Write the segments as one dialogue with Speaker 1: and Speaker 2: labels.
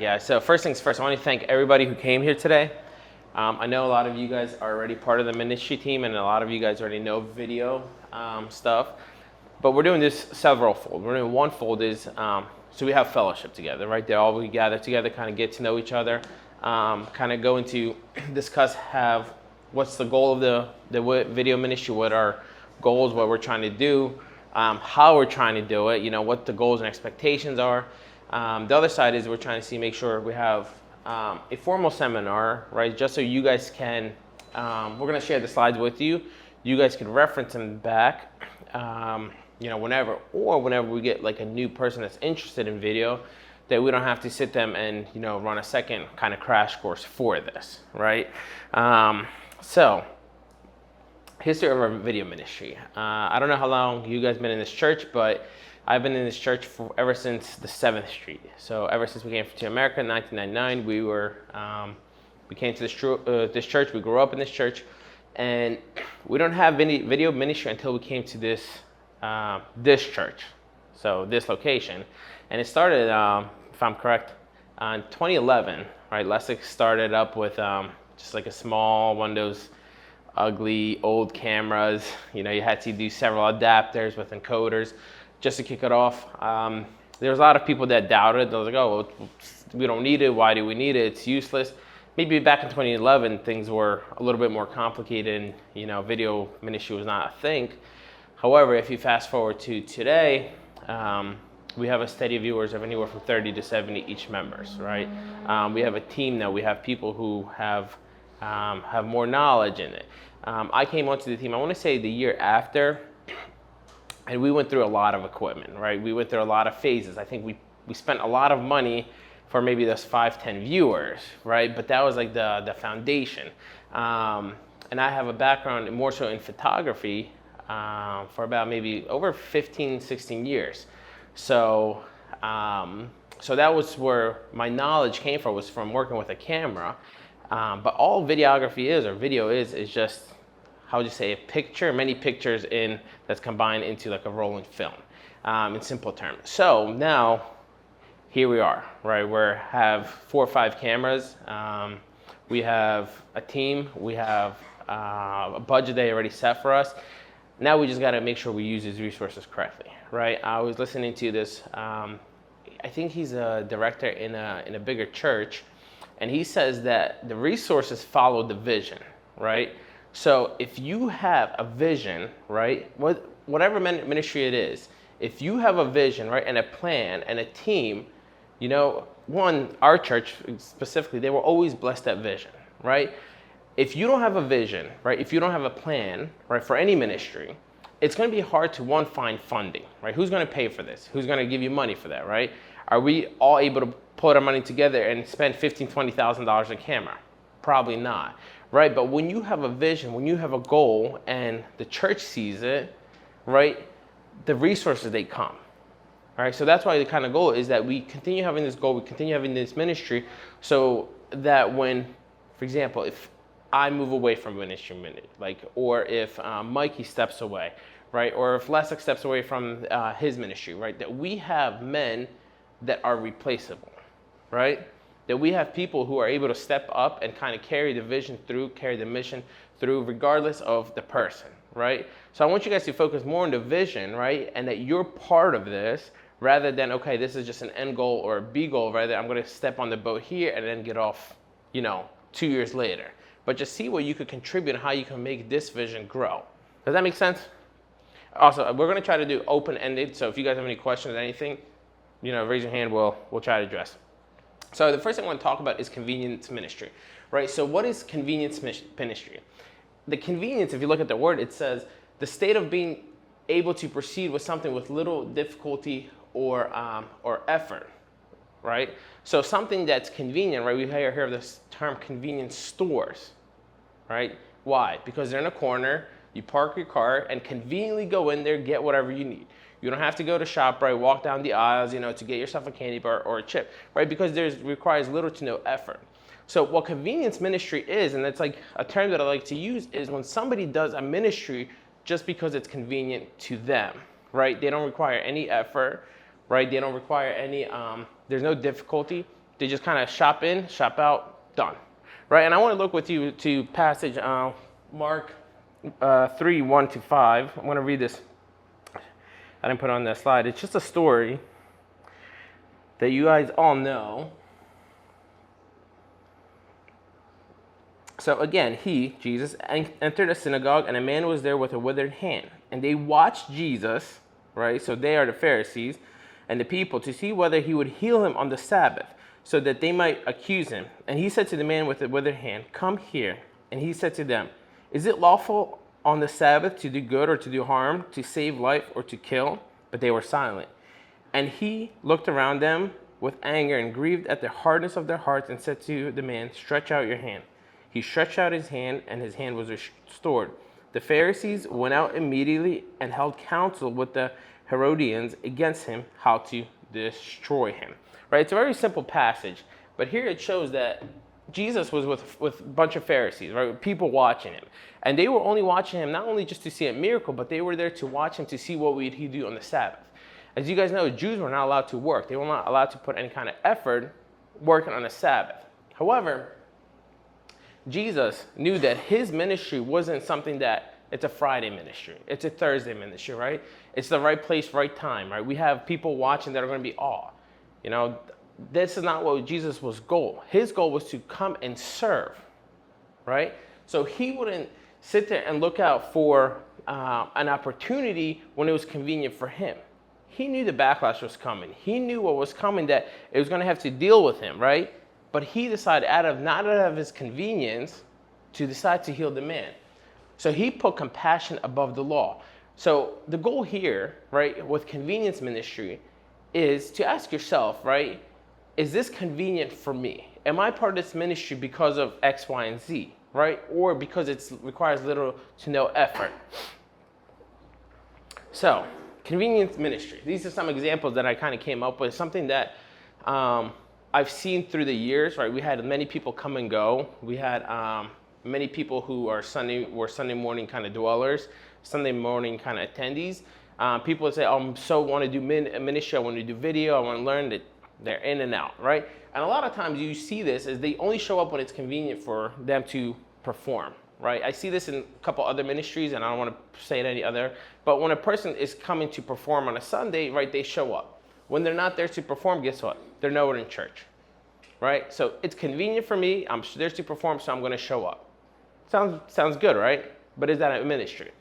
Speaker 1: Yeah. So first things first, I want to thank everybody who came here today. I know a lot of you guys are already part of the ministry team, and a lot of you guys already know video stuff. But we're doing this several fold. We're doing one fold is so we have fellowship together, right? They all we gather together, kind of get to know each other, kind of go into discuss what's the goal of the video ministry, what our goals, what we're trying to do, how we're trying to do it, what the goals and expectations are. The other side is we're trying to make sure we have a formal seminar, right? Just so you guys can, we're going to share the slides with you. You guys can reference them back, whenever we get like a new person that's interested in video, that we don't have to sit them and, run a second kind of crash course for this, right? So, history of our video ministry. I don't know how long you guys been in this church, but I've been in this church ever since the 7th Street. So ever since we came to America in 1999, we came to this church. We grew up in this church, and we don't have any video ministry until we came to this church, so this location. And it started, if I'm correct, in 2011. Right, Lessig started up with just like a small one of those ugly old cameras. You had to do several adapters with encoders just to kick it off. There was a lot of people that doubted. They was like, oh, well, we don't need it. Why do we need it? It's useless. Maybe back in 2011, things were a little bit more complicated and, video ministry was not a thing. However, if you fast forward to today, we have a steady viewers of anywhere from 30 to 70 each members, right? We have a team now. We have people who have more knowledge in it. I came onto the team, I want to say the year after, and we went through a lot of equipment, right? We went through a lot of phases. I think we spent a lot of money for maybe those 5-10 viewers, right? But that was like the foundation. And I have a background more so in photography for about maybe over 15-16 years. So that was where my knowledge came from, was from working with a camera. But all videography is just, how would you say, a picture, many pictures that's combined into like a rolling film, in simple terms. So now, here we are, right? We have 4 or 5 cameras. We have a team. We have a budget they already set for us. Now we just got to make sure we use these resources correctly, right? I was listening to this. I think he's a director in a bigger church, and he says that the resources follow the vision, right? So if you have a vision, right, whatever ministry it is, if you have a vision, right, and a plan and a team, our church specifically, they were always blessed that vision, right? If you don't have a vision, right, if you don't have a plan, right, for any ministry, it's going to be hard to, find funding, right? Who's going to pay for this? Who's going to give you money for that, right? Are we all able to put our money together and spend $15,000, $20,000 on camera? Probably not, right? But when you have a vision, when you have a goal and the church sees it, right, the resources, they come. All right, so that's why the kind of goal is that we continue having this goal, we continue having this ministry, so that when, for example, if I move away from ministry, or if Mikey steps away, right, or if Lessig steps away from his ministry, right, that we have men that are replaceable, right? That we have people who are able to step up and kind of carry the vision through, carry the mission through, regardless of the person, right? So I want you guys to focus more on the vision, right? And that you're part of this, rather than, okay, this is just an end goal or a B goal, rather I'm going to step on the boat here and then get off, 2 years later. But just see what you could contribute and how you can make this vision grow. Does that make sense? Also, we're going to try to do open-ended, so if you guys have any questions or anything, raise your hand, we'll try to address. So the first thing I want to talk about is convenience ministry, right? So what is convenience ministry? The convenience, if you look at the word, it says the state of being able to proceed with something with little difficulty or effort, right? So something that's convenient, right? We hear of this term convenience stores, right? Why? Because they're in a corner, you park your car and conveniently go in there, get whatever you need. You don't have to go to ShopRite, walk down the aisles, to get yourself a candy bar or a chip, right? Because requires little to no effort. So what convenience ministry is, and that's like a term that I like to use, is when somebody does a ministry just because it's convenient to them, right? They don't require any effort, right? They don't require any, there's no difficulty. They just kind of shop in, shop out, done, right? And I want to look with you to passage Mark 3, 1 to 5. I'm going to read this. I didn't put it on that slide. It's just a story that you guys all know. So again, Jesus, entered a synagogue, and a man was there with a withered hand. And they watched Jesus, right? So they are the Pharisees and the people, to see whether he would heal him on the Sabbath, so that they might accuse him. And he said to the man with the withered hand, "Come here." And he said to them, "Is it lawful on the Sabbath to do good or to do harm, to save life or to kill?" But they were silent. And he looked around them with anger and grieved at the hardness of their hearts, and said to the man, "Stretch out your hand." He stretched out his hand, and his hand was restored. The Pharisees went out immediately and held counsel with the Herodians against him, how to destroy him. Right? It's a very simple passage, but here it shows that Jesus was with a bunch of Pharisees, right? People watching him. And they were only watching him not only just to see a miracle, but they were there to watch him to see what would he do on the Sabbath. As you guys know, Jews were not allowed to work. They were not allowed to put any kind of effort working on the Sabbath. However, Jesus knew that his ministry wasn't something that it's a Friday ministry. It's a Thursday ministry, right? It's the right place, right time, right? We have people watching that are going to be awe. You know, this is not what Jesus was goal. His goal was to come and serve, right? So he wouldn't sit there and look out for an opportunity when it was convenient for him. He knew the backlash was coming. He knew what was coming, that it was going to have to deal with him, right? But he decided, not out of his convenience, to decide to heal the man. So he put compassion above the law. So the goal here, right, with convenience ministry is to ask yourself, right, is this convenient for me? Am I part of this ministry because of X, Y, and Z, right? Or because it requires little to no effort? So, convenience ministry. These are some examples that I kind of came up with, something that I've seen through the years, right? We had many people come and go. We had many people who were Sunday morning kind of dwellers, Sunday morning kind of attendees. People would say, "Oh, I want to do ministry, I want to do video, I want to learn." That they're in and out, right? And a lot of times you see this as they only show up when it's convenient for them to perform, right? I see this in a couple other ministries, and I don't want to say it any other, but when a person is coming to perform on a Sunday, right, they show up. When they're not there to perform, guess what? They're nowhere in church, right? So it's convenient for me. I'm there to perform, so I'm going to show up. Sounds good, right? But is that a ministry?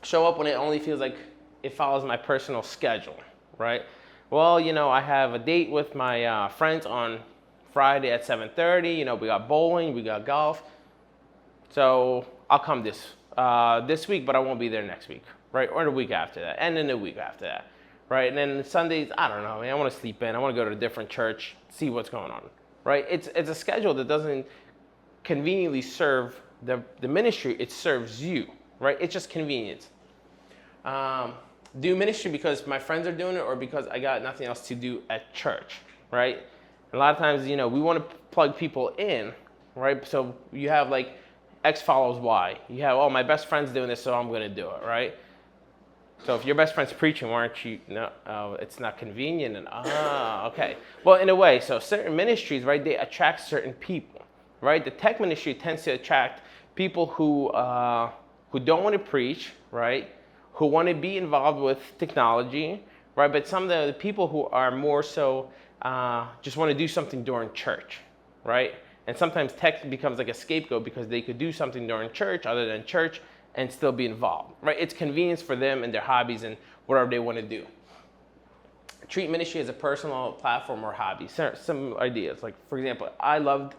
Speaker 1: Show up when it only feels like it follows my personal schedule, right? Well, you know, I have a date with my friends on Friday at 7:30. You know, we got bowling, we got golf. So I'll come this week, but I won't be there next week, right? Or the week after that, and then the week after that, right? And then Sundays, I don't know, man, I want to sleep in. I want to go to a different church, see what's going on, right? It's a schedule that doesn't conveniently serve the ministry. It serves you, right? It's just convenience. Do ministry because my friends are doing it, or because I got nothing else to do at church, right? And a lot of times, you know, we want to plug people in, right? So you have like X follows Y. You have, oh, my best friend's doing this, so I'm going to do it, right? So if your best friend's preaching, why aren't you? No, it's not convenient. And okay. Well, in a way, so certain ministries, right, they attract certain people, right? The tech ministry tends to attract people who don't want to preach, right? Who want to be involved with technology, right? But some of the people who are more so just want to do something during church, right? And sometimes tech becomes like a scapegoat because they could do something during church other than church and still be involved, right? It's convenience for them and their hobbies and whatever they want to do. Treat ministry as a personal platform or hobby. Some ideas, like for example, I loved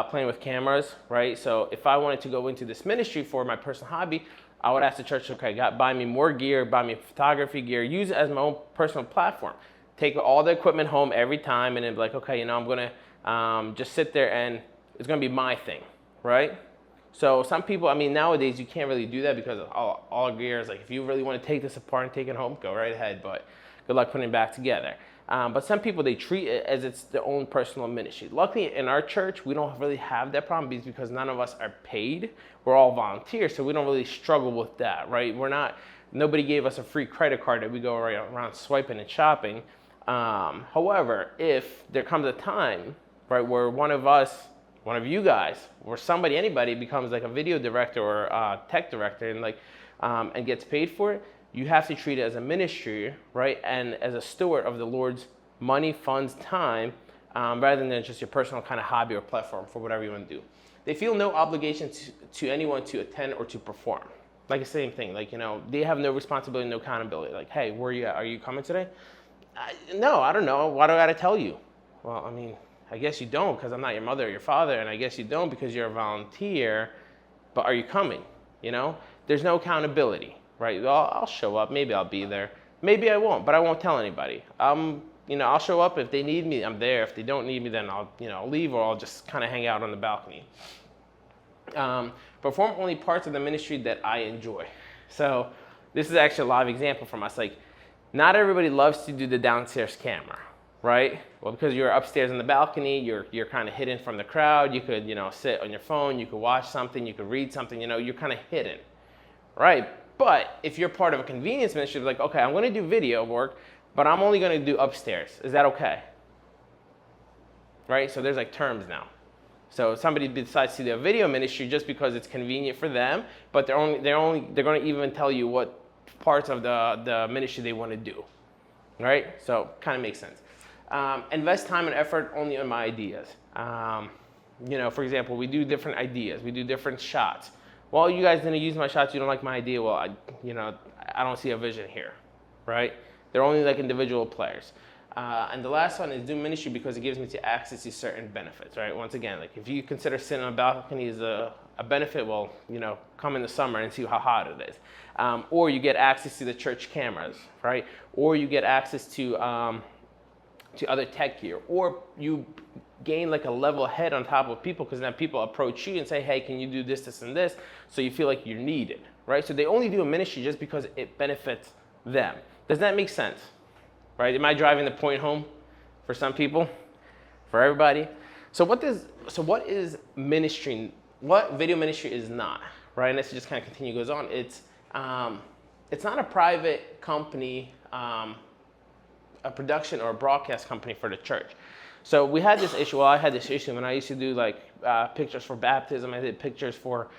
Speaker 1: playing with cameras, right? So if I wanted to go into this ministry for my personal hobby, I would ask the church, okay, God, buy me more gear, buy me photography gear, use it as my own personal platform. Take all the equipment home every time and then be like, okay, you know, I'm going to just sit there and it's going to be my thing, right? So some people, I mean, nowadays you can't really do that because all gear is like, if you really want to take this apart and take it home, go right ahead, but good luck putting it back together. But some people, they treat it as it's their own personal ministry. Luckily, in our church, we don't really have that problem because none of us are paid. We're all volunteers, so we don't really struggle with that, right? Nobody gave us a free credit card that we go right around swiping and shopping. However, if there comes a time, right, where one of us, one of you guys, or somebody, anybody becomes like a video director or a tech director and gets paid for it, you have to treat it as a ministry, right, and as a steward of the Lord's money, funds, time, rather than just your personal kind of hobby or platform for whatever you want to do. They feel no obligation to anyone to attend or to perform. Like the same thing, like, they have no responsibility, no accountability. Like, hey, where are you at? Are you coming today? No, I don't know. Why do I gotta tell you? Well, I mean, I guess you don't because I'm not your mother or your father, and I guess you don't because you're a volunteer, but are you coming? There's no accountability, right? Well, I'll show up, maybe I'll be there. Maybe I won't, but I won't tell anybody. I'll show up if they need me, I'm there. If they don't need me, then I'll leave, or I'll just kind of hang out on the balcony. Perform only parts of the ministry that I enjoy. So this is actually a live example from us. Like, not everybody loves to do the downstairs camera, right? Well, because you're upstairs on the balcony, you're kind of hidden from the crowd. You could, sit on your phone, you could watch something, you could read something, you're kind of hidden, right? But if you're part of a convenience ministry, like, okay, I'm going to do video work, but I'm only going to do upstairs. Is that okay? Right? So there's like terms now. So somebody decides to do a video ministry just because it's convenient for them, but they're going to even tell you what parts of the ministry they want to do, right? So kind of makes sense. Invest time and effort only on my ideas. For example, we do different ideas. We do different shots. Well, you guys didn't use my shots. You don't like my idea. Well, I don't see a vision here, right? They're only like individual players. And the last one is do ministry because it gives me access to certain benefits, right? Once again, like if you consider sitting on a balcony as a benefit, well, come in the summer and see how hot it is. Or you get access to the church cameras, right? Or you get access to other tech gear. Or you gain like a level head on top of people because then people approach you and say, hey, can you do this, this, and this? So you feel like you're needed, right? So they only do a ministry just because it benefits them. Does that make sense? Right? Am I driving the point home for some people? For everybody? So what is ministry? What video ministry is not, right? And this just kind of goes on. It's not a private company, a production or a broadcast company for the church. So we had this issue. Well, I had this issue when I used to do like pictures for baptism. I did pictures for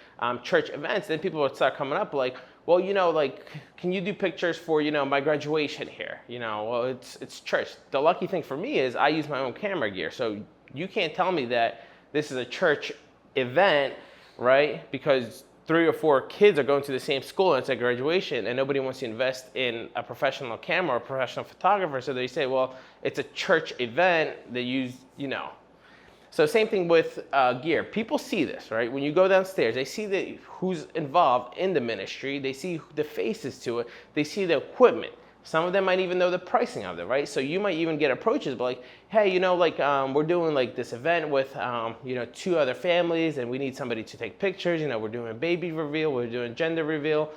Speaker 1: church events. Then people would start coming up like, well, like, can you do pictures for, my graduation here? Well, it's church. The lucky thing for me is I use my own camera gear. So you can't tell me that this is a church event, right? Because 3 or 4 kids are going to the same school and it's a graduation and nobody wants to invest in a professional camera or a professional photographer. So they say, well, it's a church event. They use, So same thing with gear. People see this, right? When you go downstairs, they see who's involved in the ministry. They see the faces to it. They see the equipment. Some of them might even know the pricing of it, right? So you might even get approaches, but like, hey, we're doing like this event with, 2 other families, and we need somebody to take pictures. We're doing a baby reveal, we're doing gender reveal,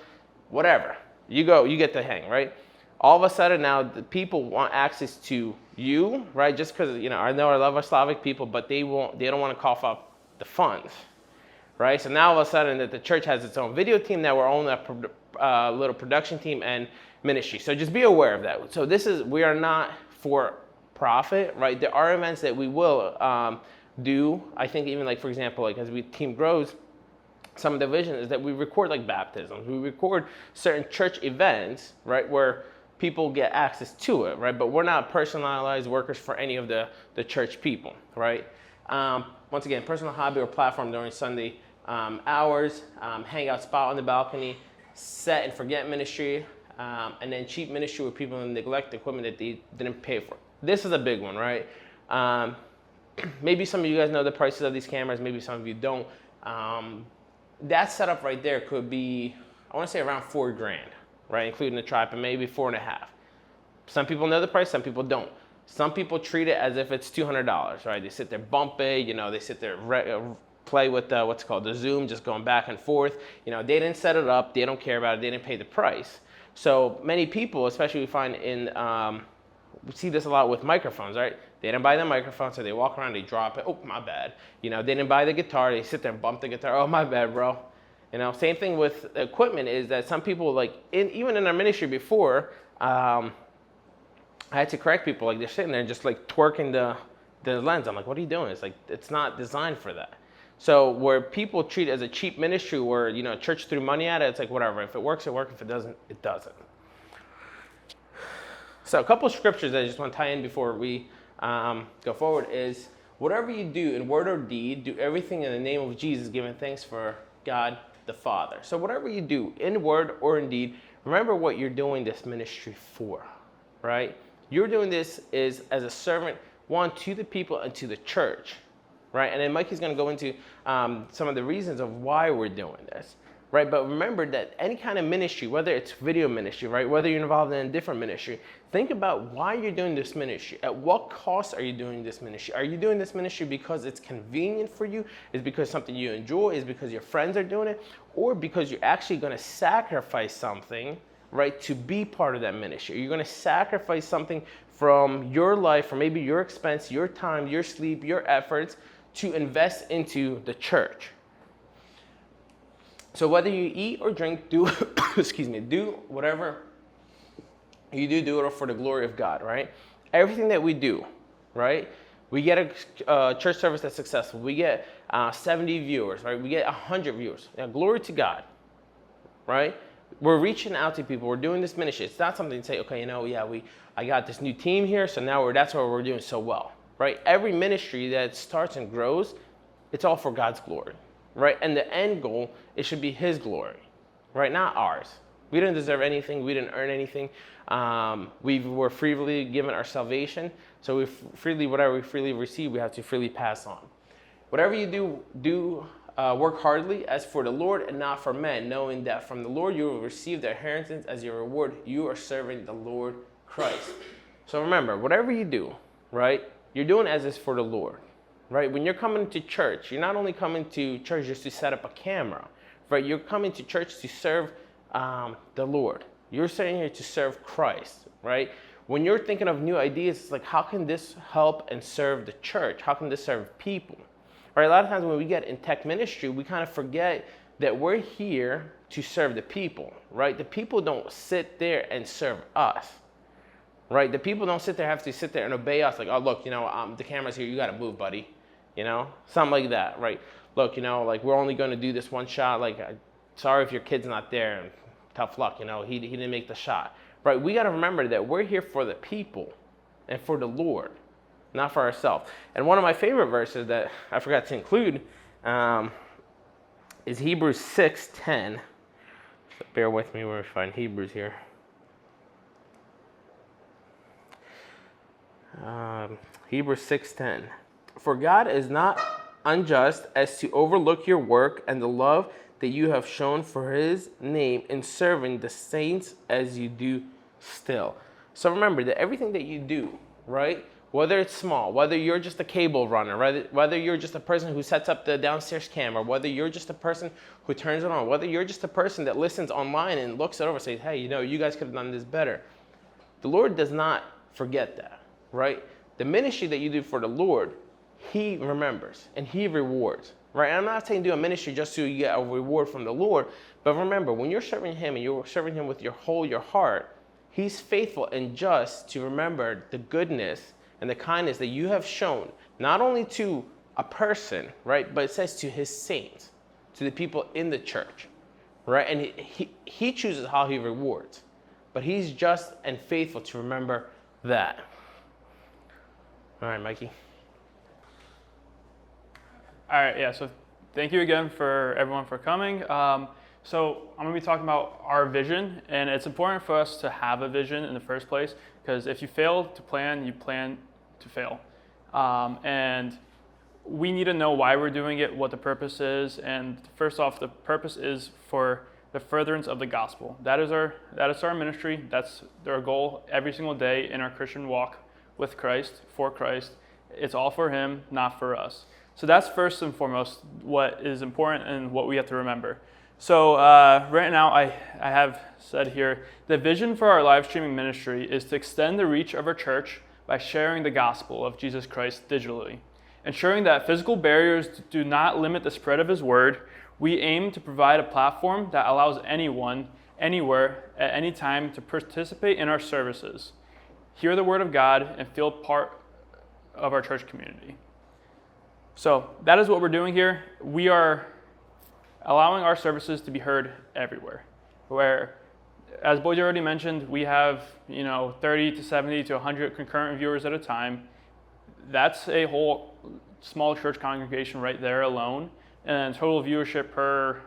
Speaker 1: whatever. You get the hang, right? All of a sudden now the people want access to you, right? Just because, I know I love our Slavic people, but they don't want to cough up the funds, right? So now all of a sudden that the church has its own video team, now we're on a little production team and ministry. So just be aware of that. So we are not for profit, right? There are events that we will do. I think even like, for example, like as team grows, some of the vision is that we record like baptisms. We record certain church events, right? Where people get access to it, right? But we're not personalized workers for any of the church people, right? Once again, personal hobby or platform during Sunday hours, hangout spot on the balcony, set and forget ministry, and then cheap ministry where people neglect equipment that they didn't pay for. This is a big one, right? Maybe some of you guys know the prices of these cameras, maybe some of you don't. That setup right there could be, I want to say around $4,000, right? Including the tripod, maybe 4.5. Some people know the price, some people don't. Some people treat it as if it's $200, right? They sit there, bump it, they sit there, play with what's called the zoom, just going back and forth. They didn't set it up, they don't care about it, they didn't pay the price. So many people, especially we find we see this a lot with microphones, right? They didn't buy the microphone, so they walk around, they drop it. Oh, my bad. They didn't buy the guitar, they sit there and bump the guitar. Oh, my bad, bro. Same thing with equipment is that some people, like, even in our ministry before, I had to correct people. Like, they're sitting there just like twerking the lens. I'm like, what are you doing? It's like, it's not designed for that. So where people treat it as a cheap ministry where, church threw money at it, it's like, whatever. If it works, it works. If it doesn't, it doesn't. So a couple of scriptures that I just want to tie in before we go forward is, whatever you do in word or deed, do everything in the name of Jesus, giving thanks for God the Father. So whatever you do in word or in deed, remember what you're doing this ministry for, right? You're doing this is as a servant, one, to the people and to the church, right? And then Mikey's going to go into some of the reasons of why we're doing this, right? But remember that any kind of ministry, whether it's video ministry, right? Whether you're involved in a different ministry, think about why you're doing this ministry. At what cost are you doing this ministry? Are you doing this ministry because it's convenient for you? Is it because something you enjoy? Is it because your friends are doing it? Or because you're actually going to sacrifice something, right, to be part of that ministry? You're going to sacrifice something from your life, from maybe your expense, your time, your sleep, your efforts to invest into the church. So whether you eat or drink, do do whatever you do it for the glory of God, right? Everything that we do, right? We get a church service that's successful. We get 70 viewers, right? We get 100 viewers. Now, glory to God, right? We're reaching out to people. We're doing this ministry. It's not something to say, okay, I got this new team here, so now that's why we're doing so well, right? Every ministry that starts and grows, it's all for God's glory, right? And the end goal, it should be His glory, right? Not ours. We didn't deserve anything. We didn't earn anything. We were freely given our salvation. So whatever we freely receive, we have to freely pass on. Whatever you do work heartily as for the Lord and not for men, knowing that from the Lord you will receive the inheritance as your reward. You are serving the Lord Christ. So remember, whatever you do, right, you're doing as is for the Lord, right? When you're coming to church, you're not only coming to church just to set up a camera, right? You're coming to church to serve the Lord. You're sitting here to serve Christ, right? When you're thinking of new ideas, it's like, how can this help and serve the church? How can this serve people? Right? A lot of times when we get in tech ministry, we kind of forget that we're here to serve the people, right? The people don't sit there and serve us, right? The people don't have to sit there and obey us like, oh, look, the camera's here, you got to move, buddy, something like that, right? Look, like, we're only going to do this one shot, like, sorry if your kid's not there, and tough luck, he didn't make the shot, right? We got to remember that we're here for the people and for the Lord, not for ourselves. And one of my favorite verses that I forgot to include is Hebrews 6:10. So bear with me where we find Hebrews here. Hebrews 6:10. For God is not unjust as to overlook your work and the love that you have shown for His name in serving the saints as you do still. So remember that everything that you do, right? Whether it's small, whether you're just a cable runner, right? Whether you're just a person who sets up the downstairs camera, whether you're just a person who turns it on, whether you're just a person that listens online and looks it over and says, hey, you guys could have done this better. The Lord does not forget that, right? The ministry that you do for the Lord, He remembers and He rewards, right? And I'm not saying do a ministry just so you get a reward from the Lord, but remember, when you're serving Him and you're serving Him with your heart, He's faithful and just to remember the goodness and the kindness that you have shown, not only to a person, right, but it says to His saints, to the people in the church, right? And he chooses how He rewards, but He's just and faithful to remember that. All right, Mikey.
Speaker 2: All right, yeah, so thank you again for everyone for coming. So I'm going to be talking about our vision, and it's important for us to have a vision in the first place, because if you fail to plan, you plan to fail. And we need to know why we're doing it, what the purpose is, and first off, the purpose is for the furtherance of the gospel. That is our ministry. That's our goal every single day in our Christian walk with Christ, for Christ. It's all for Him, not for us. So that's first and foremost what is important and what we have to remember. So right now I have said here, the vision for our live streaming ministry is to extend the reach of our church by sharing the gospel of Jesus Christ digitally. Ensuring that physical barriers do not limit the spread of His word, we aim to provide a platform that allows anyone, anywhere, at any time to participate in our services. hear the word of God, and feel part of our church community. So that is what we're doing here. We are allowing our services to be heard everywhere. Where, as Boyd already mentioned, we have 30 to 70 to 100 concurrent viewers at a time. That's a whole small church congregation right there alone. And total viewership per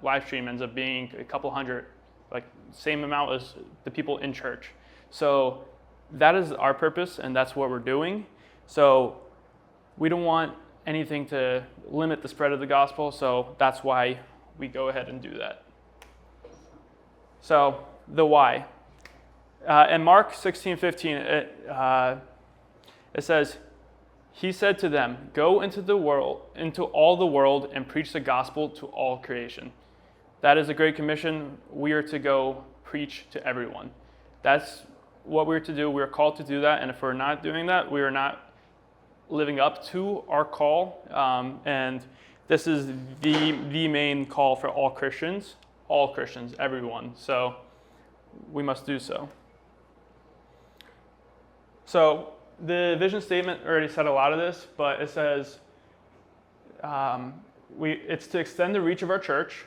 Speaker 2: live stream ends up being a couple hundred, like same amount as the people in church. So that is our purpose, and that's what we're doing. So we don't want anything to limit the spread of the gospel, so that's why we go ahead and do that. So the why. In Mark 16:15, it says, "He said to them, 'Go into all the world, and preach the gospel to all creation.'" That is a great commission. We are to go preach to everyone. That's what we're to do. We're called to do that, and if we're not doing that, we are not living up to our call. And this is the main call for all Christians, everyone. So we must do so. So the vision statement already said a lot of this, but it says it's to extend the reach of our church,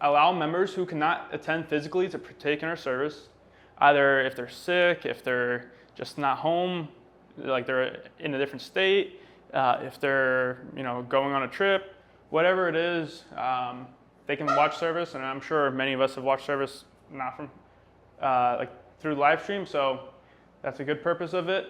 Speaker 2: allow members who cannot attend physically to partake in our service, either if they're sick, if they're just not home, like they're in a different state, if they're going on a trip, whatever it is, they can watch service. And I'm sure many of us have watched service not from through live stream, so that's a good purpose of it.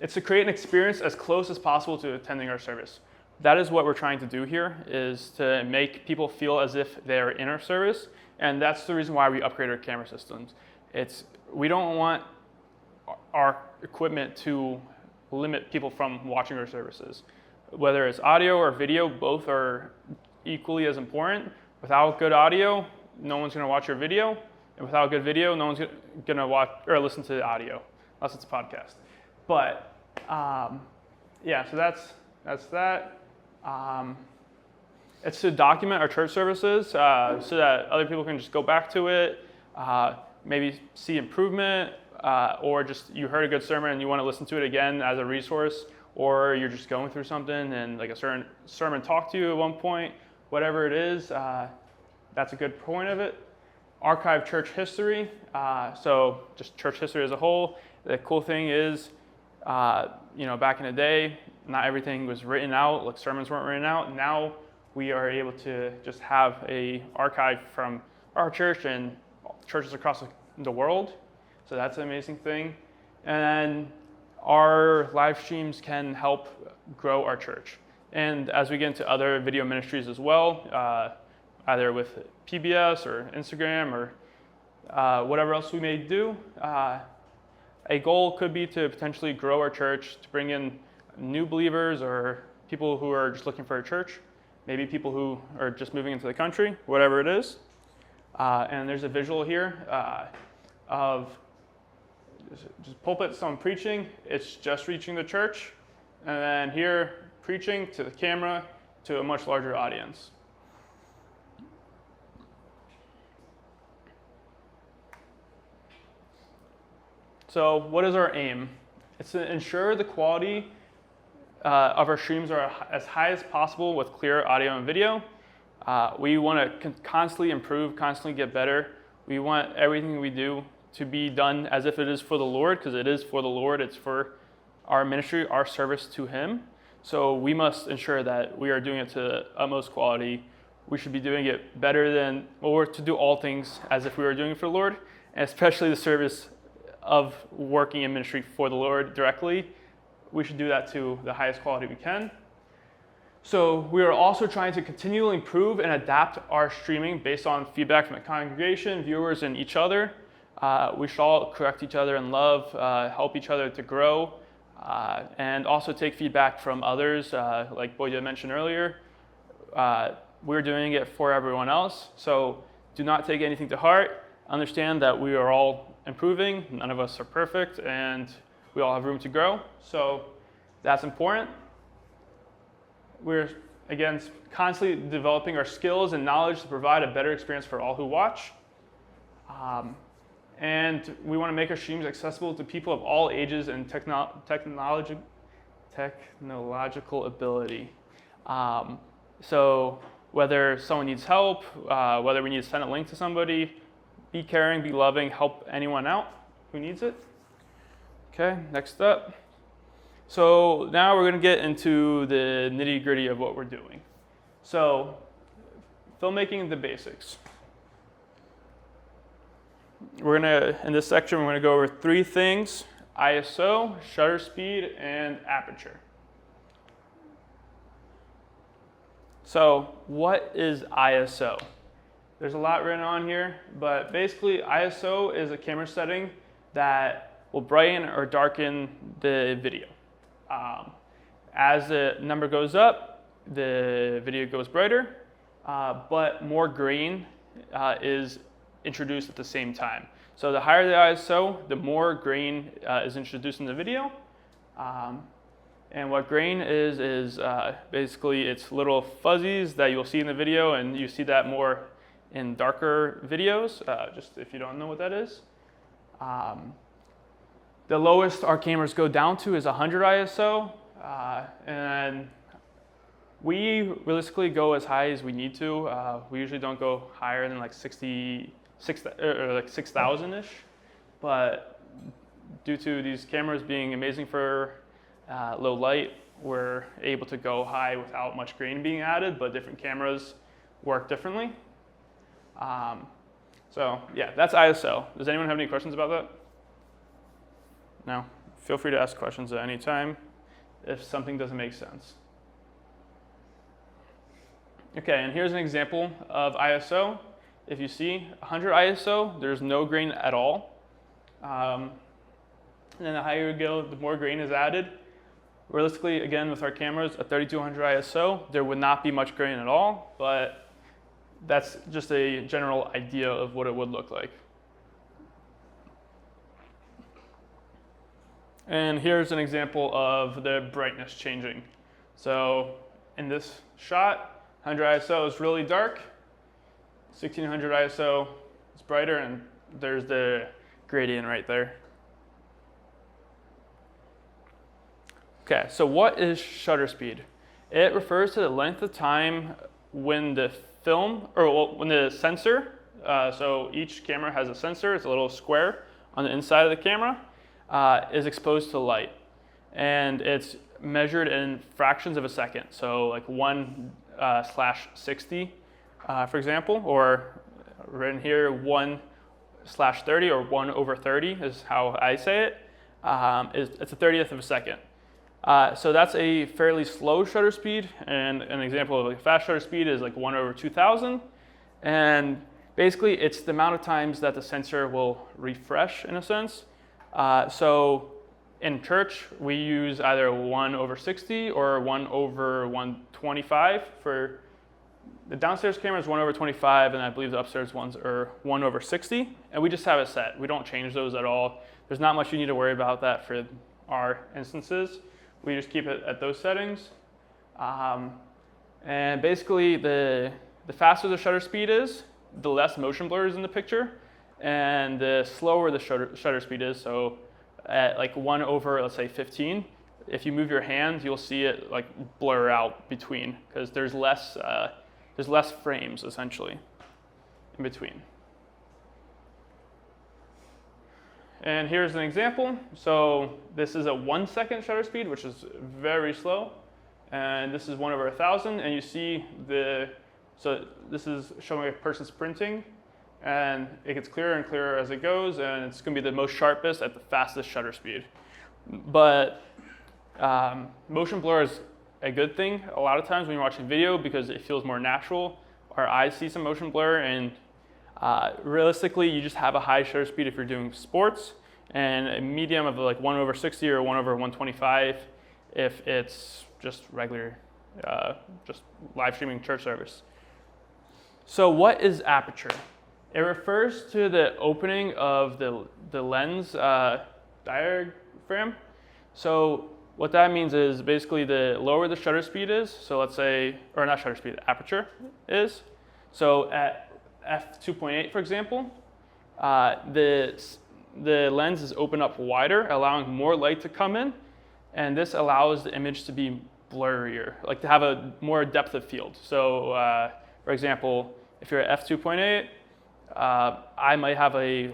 Speaker 2: It's to create an experience as close as possible to attending our service. That is what we're trying to do here, is to make people feel as if they're in our service, and that's the reason why we upgrade our camera systems. We don't want our equipment to limit people from watching our services. Whether it's audio or video, both are equally as important. Without good audio, no one's going to watch your video, and without good video, no one's going to watch or listen to the audio, unless it's a podcast. But so that's that. It's to document our church services so that other people can just go back to it, maybe see improvement, or just you heard a good sermon and you want to listen to it again as a resource, or you're just going through something and like a certain sermon talked to you at one point, whatever it is, that's a good point of it. Archive church history, so just church history as a whole. The cool thing is, back in the day, not everything was written out, like sermons weren't written out. Now we are able to just have a archive from our church and churches across the world. So that's an amazing thing. And our live streams can help grow our church. And as we get into other video ministries as well, either with PBS or Instagram or whatever else we may do, a goal could be to potentially grow our church, to bring in new believers or people who are just looking for a church, maybe people who are just moving into the country, whatever it is. And there's a visual here of just pulpit, someone preaching, it's just reaching the church, and then here preaching to the camera to a much larger audience. So what is our aim? It's to ensure the quality of our streams are as high as possible with clear audio and video. We want to constantly improve, constantly get better. We want everything we do to be done as if it is for the Lord, because it is for the Lord. It's for our ministry, our service to Him. So we must ensure that we are doing it to the utmost quality. We should be doing it better than, we're to do all things as if we were doing it for the Lord, and especially the service of working in ministry for the Lord directly. We should do that to the highest quality we can. So we are also trying to continually improve and adapt our streaming based on feedback from the congregation, viewers, and each other. We should all correct each other in love, help each other to grow, and also take feedback from others. Like Boyd mentioned earlier, we're doing it for everyone else. So do not take anything to heart. Understand that we are all improving. None of us are perfect, and we all have room to grow. So that's important. We're, again, constantly developing our skills and knowledge to provide a better experience for all who watch. and we want to make our streams accessible to people of all ages and technological ability. So whether someone needs help, whether we need to send a link to somebody, be caring, be loving, help anyone out who needs it. Okay, next up. So now we're going to get into the nitty-gritty of what we're doing. So filmmaking, the basics. We're going to, in this section, we're going to go over 3 things: ISO, shutter speed, and aperture. So what is ISO? There's a lot written on here, but basically ISO is a camera setting that will brighten or darken the video. As the number goes up, the video goes brighter, but more grain is introduced at the same time. So the higher the ISO, the more grain is introduced in the video. And what grain is basically it's little fuzzies that you'll see in the video, and you see that more in darker videos, just if you don't know what that is. The lowest our cameras go down to is 100 ISO, and we realistically go as high as we need to. We usually don't go higher than like 6,000-ish, but due to these cameras being amazing for low light, we're able to go high without much grain being added, but different cameras work differently. So yeah, that's ISO. Does anyone have any questions about that? No? Feel free to ask questions at any time if something doesn't make sense. Okay, and here's an example of ISO. If you see 100 ISO, there's no grain at all. And then the higher you go, the more grain is added. Realistically, again, with our cameras, at 3200 ISO, there would not be much grain at all, but that's just a general idea of what it would look like. And here's an example of the brightness changing. So in this shot, 100 ISO is really dark, 1600 ISO is brighter, and there's the gradient right there. Okay, so what is shutter speed? It refers to the length of time when the film, or when the sensor, so each camera has a sensor, it's a little square on the inside of the camera, is exposed to light. And it's measured in fractions of a second, so like 1/60, for example, or written here 1/30 or 1/30 is how I say it. It's a 30th of a second. So that's a fairly slow shutter speed, and an example of a fast shutter speed is like 1/2000. And basically it's the amount of times that the sensor will refresh in a sense. So in church, we use either 1/60 or 1/125. For the downstairs camera is 1/25, and I believe the upstairs ones are 1/60. And we just have it set. We don't change those at all. There's not much you need to worry about that for our instances. We just keep it at those settings. And basically, the faster the shutter speed is, the less motion blur is in the picture, and the slower the shutter speed is. So at like 1/, let's say 15, if you move your hand, you'll see it like blur out between, because there's less frames essentially in between. And here's an example. So this is a 1 second shutter speed, which is very slow. And this is 1/1000. And you see so this is showing a person sprinting. And it gets clearer and clearer as it goes. And it's going to be the most sharpest at the fastest shutter speed. But motion blur is a good thing a lot of times when you're watching video, because it feels more natural. Our eyes see some motion blur, and realistically, you just have a high shutter speed if you're doing sports, and a medium of like 1/60 or 1/125 if it's just regular, just live streaming church service. So what is aperture? It refers to the opening of the lens diaphragm. So what that means is basically the lower the shutter speed is, so let's say, or not shutter speed, aperture is. So at f2.8, for example, the lens is opened up wider, allowing more light to come in, and this allows the image to be blurrier, like to have a more depth of field. So, for example, if you're at f2.8, I might have a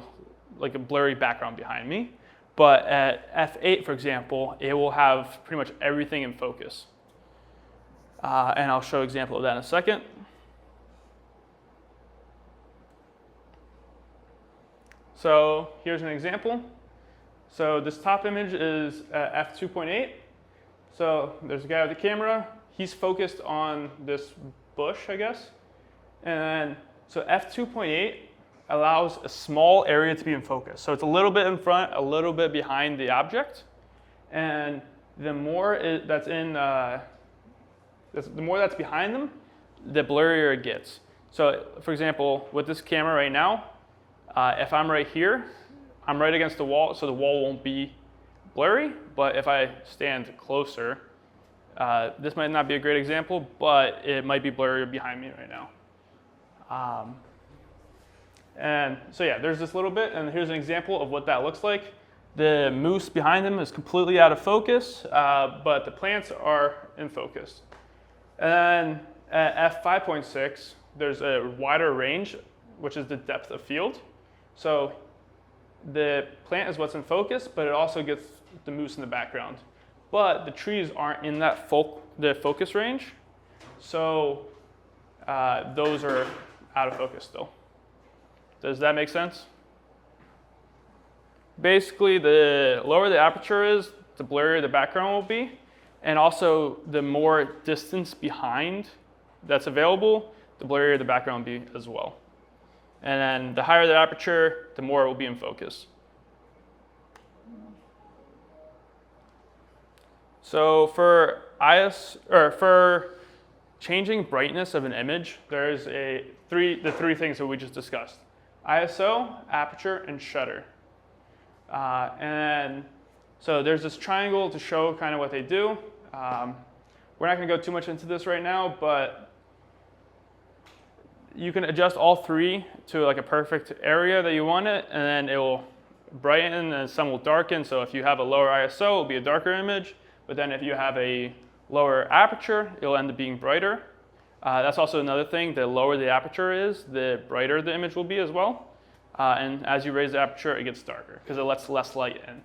Speaker 2: blurry background behind me, but at f8, for example, it will have pretty much everything in focus. And I'll show an example of that in a second. So here's an example. So this top image is at f2.8. So there's a guy with a camera. He's focused on this bush, I guess. And then, so f2.8 allows a small area to be in focus. So it's a little bit in front, a little bit behind the object. And the more that's behind them, the blurrier it gets. So for example, with this camera right now, if I'm right here, I'm right against the wall, so the wall won't be blurry. But if I stand closer, this might not be a great example, but it might be blurrier behind me right now. And so yeah, there's this little bit, and here's an example of what that looks like. The moose behind him is completely out of focus, but the plants are in focus. And then at f5.6, there's a wider range, which is the depth of field. So the plant is what's in focus, but it also gets the moose in the background. But the trees aren't in that the focus range, so those are out of focus still. Does that make sense? Basically, the lower the aperture is, the blurrier the background will be, and also the more distance behind that's available, the blurrier the background will be as well. And then the higher the aperture, the more it will be in focus. So for for changing brightness of an image, there's the three things that we just discussed: ISO, aperture, and shutter. And so there's this triangle to show kind of what they do. We're not going to go too much into this right now, but you can adjust all three to like a perfect area that you want it, and then it will brighten and some will darken. So if you have a lower ISO, it will be a darker image. But then if you have a lower aperture, it'll end up being brighter. That's also another thing. The lower the aperture is, the brighter the image will be as well. And as you raise the aperture, it gets darker because it lets less light in.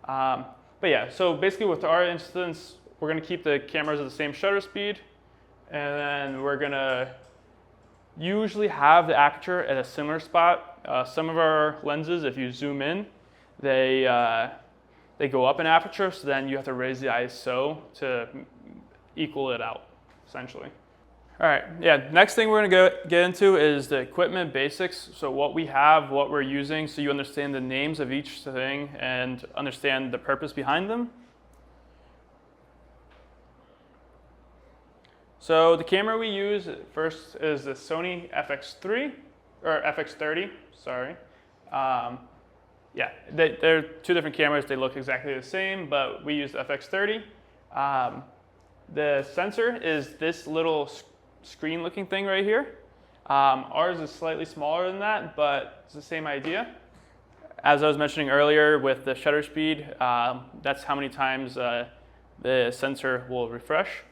Speaker 2: But yeah, so basically with our instance, we're going to keep the cameras at the same shutter speed. And then we're going to usually have the aperture at a similar spot. Some of our lenses, if you zoom in, they go up in aperture, so then you have to raise the ISO to equal it out, essentially. All right, yeah, next thing we're gonna get into is the equipment basics. So what we have, what we're using, so you understand the names of each thing and understand the purpose behind them. So the camera we use first is the Sony FX3, or FX30, sorry. Yeah, they're two different cameras. They look exactly the same, but we use the FX30. The sensor is this little screen-looking thing right here. Ours is slightly smaller than that, but it's the same idea. As I was mentioning earlier with the shutter speed, that's how many times the sensor will refresh.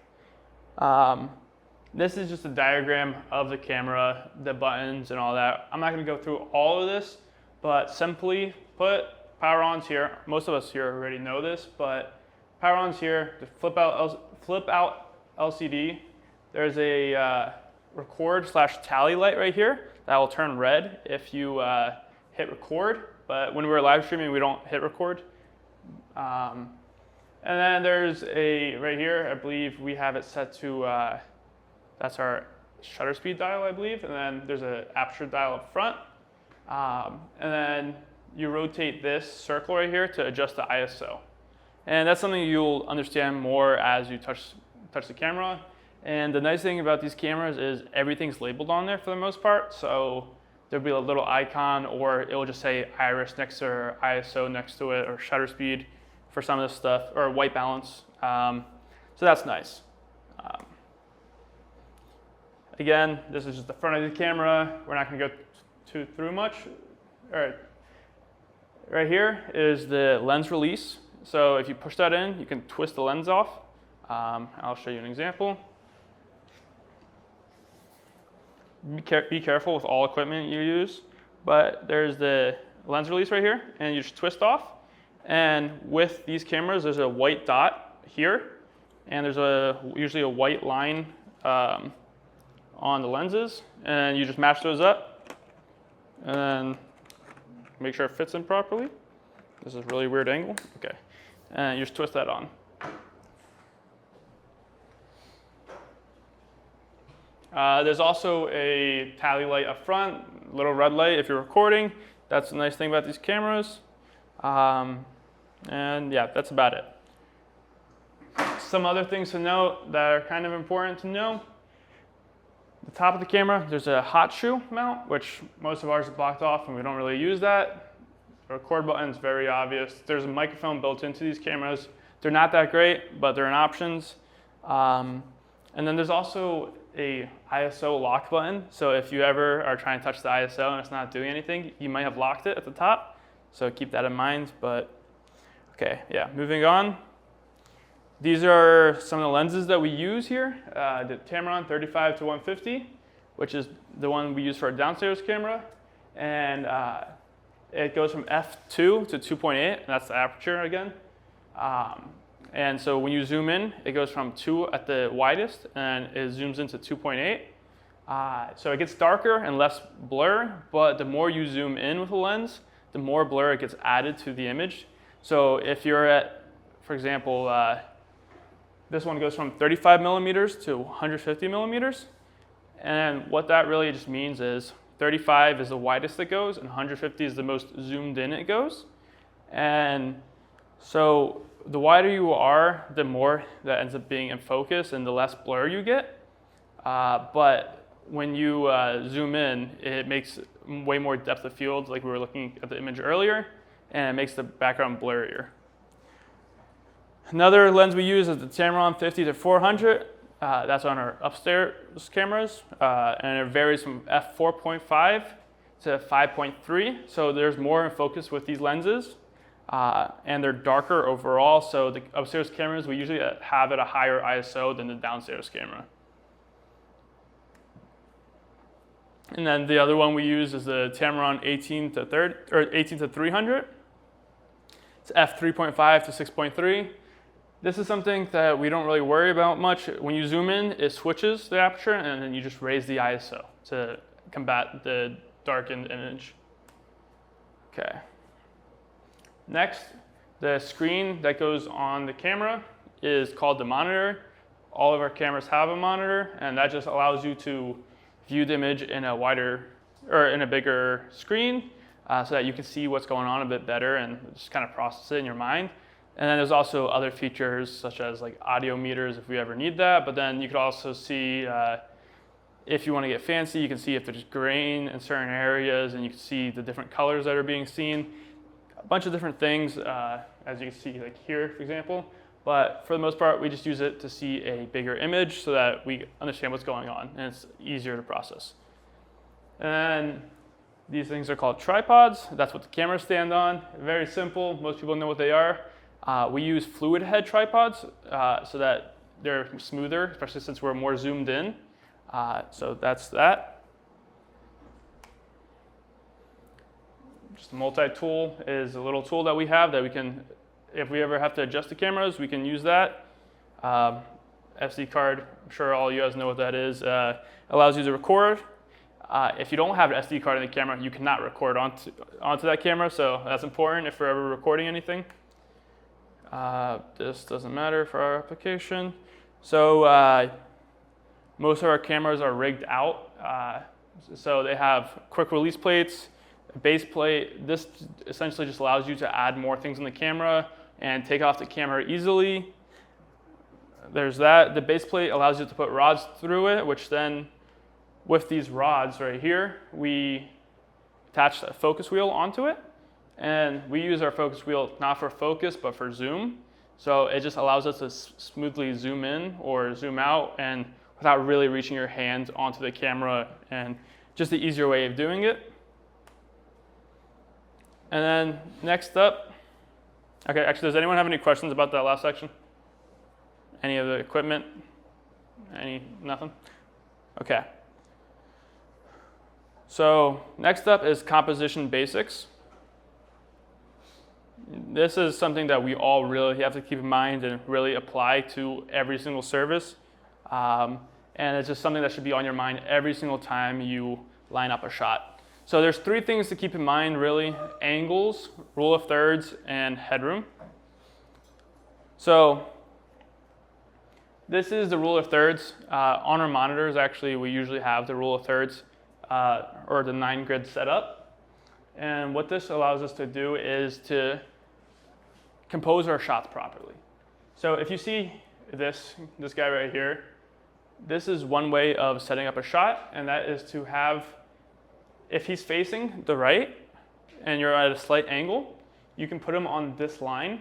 Speaker 2: This is just a diagram of the camera, the buttons and all that. I'm not going to go through all of this, but simply put, power on's here. Most of us here already know this, but power on's here. The flip out LCD. There's a record/tally light right here that will turn red if you hit record. But when we're live streaming, we don't hit record. And then there's right here, I believe we have it set to, that's our shutter speed dial, I believe. And then there's an aperture dial up front. And then you rotate this circle right here to adjust the ISO. And that's something you'll understand more as you touch the camera. And the nice thing about these cameras is everything's labeled on there for the most part. So there'll be a little icon, or it will just say iris next to it, or ISO next to it, or shutter speed for some of this stuff, or white balance. So that's nice. Again, this is just the front of the camera. We're not going to go through much. All right here is the lens release. So if you push that in, you can twist the lens off. I'll show you an example. Be careful with all equipment you use, but there's the lens release right here, and you just twist off. And with these cameras, there's a white dot here, and there's usually a white line on the lenses, and you just match those up, and then make sure it fits in properly. This is a really weird angle. Okay, and you just twist that on. There's also a tally light up front, little red light if you're recording. That's the nice thing about these cameras. And yeah, that's about it. Some other things to note that are kind of important to know. The top of the camera, there's a hot shoe mount, which most of ours are blocked off and we don't really use that. The record button is very obvious. There's a microphone built into these cameras. They're not that great, but they're an options. And then there's also a ISO lock button. So if you ever are trying to touch the ISO and it's not doing anything, you might have locked it at the top. So keep that in mind, but okay, yeah, moving on. These are some of the lenses that we use here. The Tamron 35 to 150, which is the one we use for our downstairs camera. And it goes from f2 to 2.8, and that's the aperture again. And so when you zoom in, it goes from 2 at the widest, and it zooms into 2.8. So it gets darker and less blur, but the more you zoom in with the lens, the more blur it gets added to the image. So if you're at, for example, this one goes from 35 millimeters to 150 millimeters. And what that really just means is 35 is the widest it goes, and 150 is the most zoomed in it goes. And so the wider you are, the more that ends up being in focus and the less blur you get. But when you zoom in, it makes way more depth of field, like we were looking at the image earlier, and it makes the background blurrier. Another lens we use is the Tamron 50 to 400. That's on our upstairs cameras, and it varies from f4.5 to 5.3. So there's more in focus with these lenses. And they're darker overall, so the upstairs cameras we usually have at a higher ISO than the downstairs camera. And then the other one we use is the Tamron 18 to 300. It's f3.5 to 6.3. This is something that we don't really worry about much. When you zoom in, it switches the aperture, and then you just raise the ISO to combat the darkened image. Okay. Next, the screen that goes on the camera is called the monitor. All of our cameras have a monitor, and that just allows you to view the image in a wider or in a bigger screen so that you can see what's going on a bit better and just kind of process it in your mind. And then there's also other features such as like audio meters if we ever need that, but then you could also see if you want to get fancy, you can see if there's grain in certain areas, and you can see the different colors that are being seen. A bunch of different things, as you can see like here, for example. But for the most part, we just use it to see a bigger image so that we understand what's going on, and it's easier to process. And these things are called tripods. That's what the cameras stand on. Very simple. Most people know what they are. We use fluid head tripods so that they're smoother, especially since we're more zoomed in. So that's that. Just a multi-tool is a little tool that we have that we can, if we ever have to adjust the cameras, we can use that. SD card, I'm sure all you guys know what that is, allows you to record. If you don't have an SD card in the camera, you cannot record onto that camera, so that's important if we're ever recording anything. This doesn't matter for our application. So most of our cameras are rigged out. So they have quick release plates, a base plate. This essentially just allows you to add more things in the camera and take off the camera easily. There's that. The base plate allows you to put rods through it, which then with these rods right here, we attach a focus wheel onto it. And we use our focus wheel not for focus, but for zoom. So it just allows us to smoothly zoom in or zoom out and without really reaching your hand onto the camera, and just the easier way of doing it. And then next up, okay, actually, does anyone have any questions about that last section? Any of the equipment? Nothing? Okay. So next up is composition basics. This is something that we all really have to keep in mind and really apply to every single service. And it's just something that should be on your mind every single time you line up a shot. So there's 3 things to keep in mind really: angles, rule of thirds, and headroom. So this is the rule of thirds. On our monitors, actually, we usually have the rule of thirds or the 9 grid setup. And what this allows us to do is to compose our shots properly. So if you see this guy right here, this is one way of setting up a shot, and that is to have, if he's facing the right and you're at a slight angle, you can put him on this line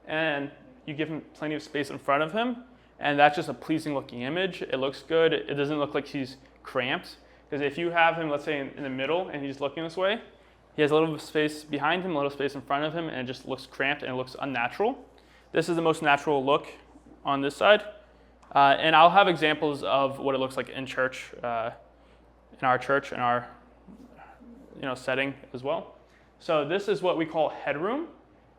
Speaker 2: and you give him plenty of space in front of him, and that's just a pleasing looking image. It looks good. It doesn't look like he's cramped, because if you have him, let's say, in the middle and he's looking this way, he has a little bit of space behind him, a little space in front of him, and it just looks cramped and it looks unnatural. This is the most natural look on this side. And I'll have examples of what it looks like in church, in our church, in our setting as well. So this is what we call headroom.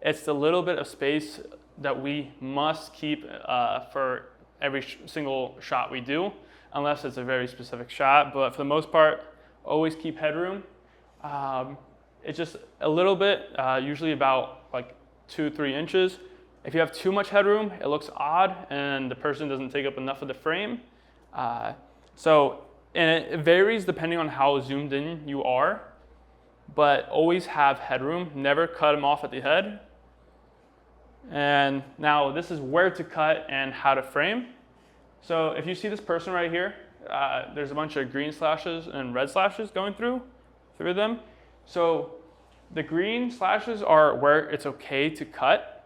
Speaker 2: It's the little bit of space that we must keep for every single shot we do, unless it's a very specific shot. But for the most part, always keep headroom. It's just a little bit, usually about like 2-3 inches. If you have too much headroom, it looks odd and the person doesn't take up enough of the frame. And it varies depending on how zoomed in you are, but always have headroom. Never cut them off at the head. And now this is where to cut and how to frame. So if you see this person right here, there's a bunch of green slashes and red slashes going through them. So the green slashes are where it's okay to cut.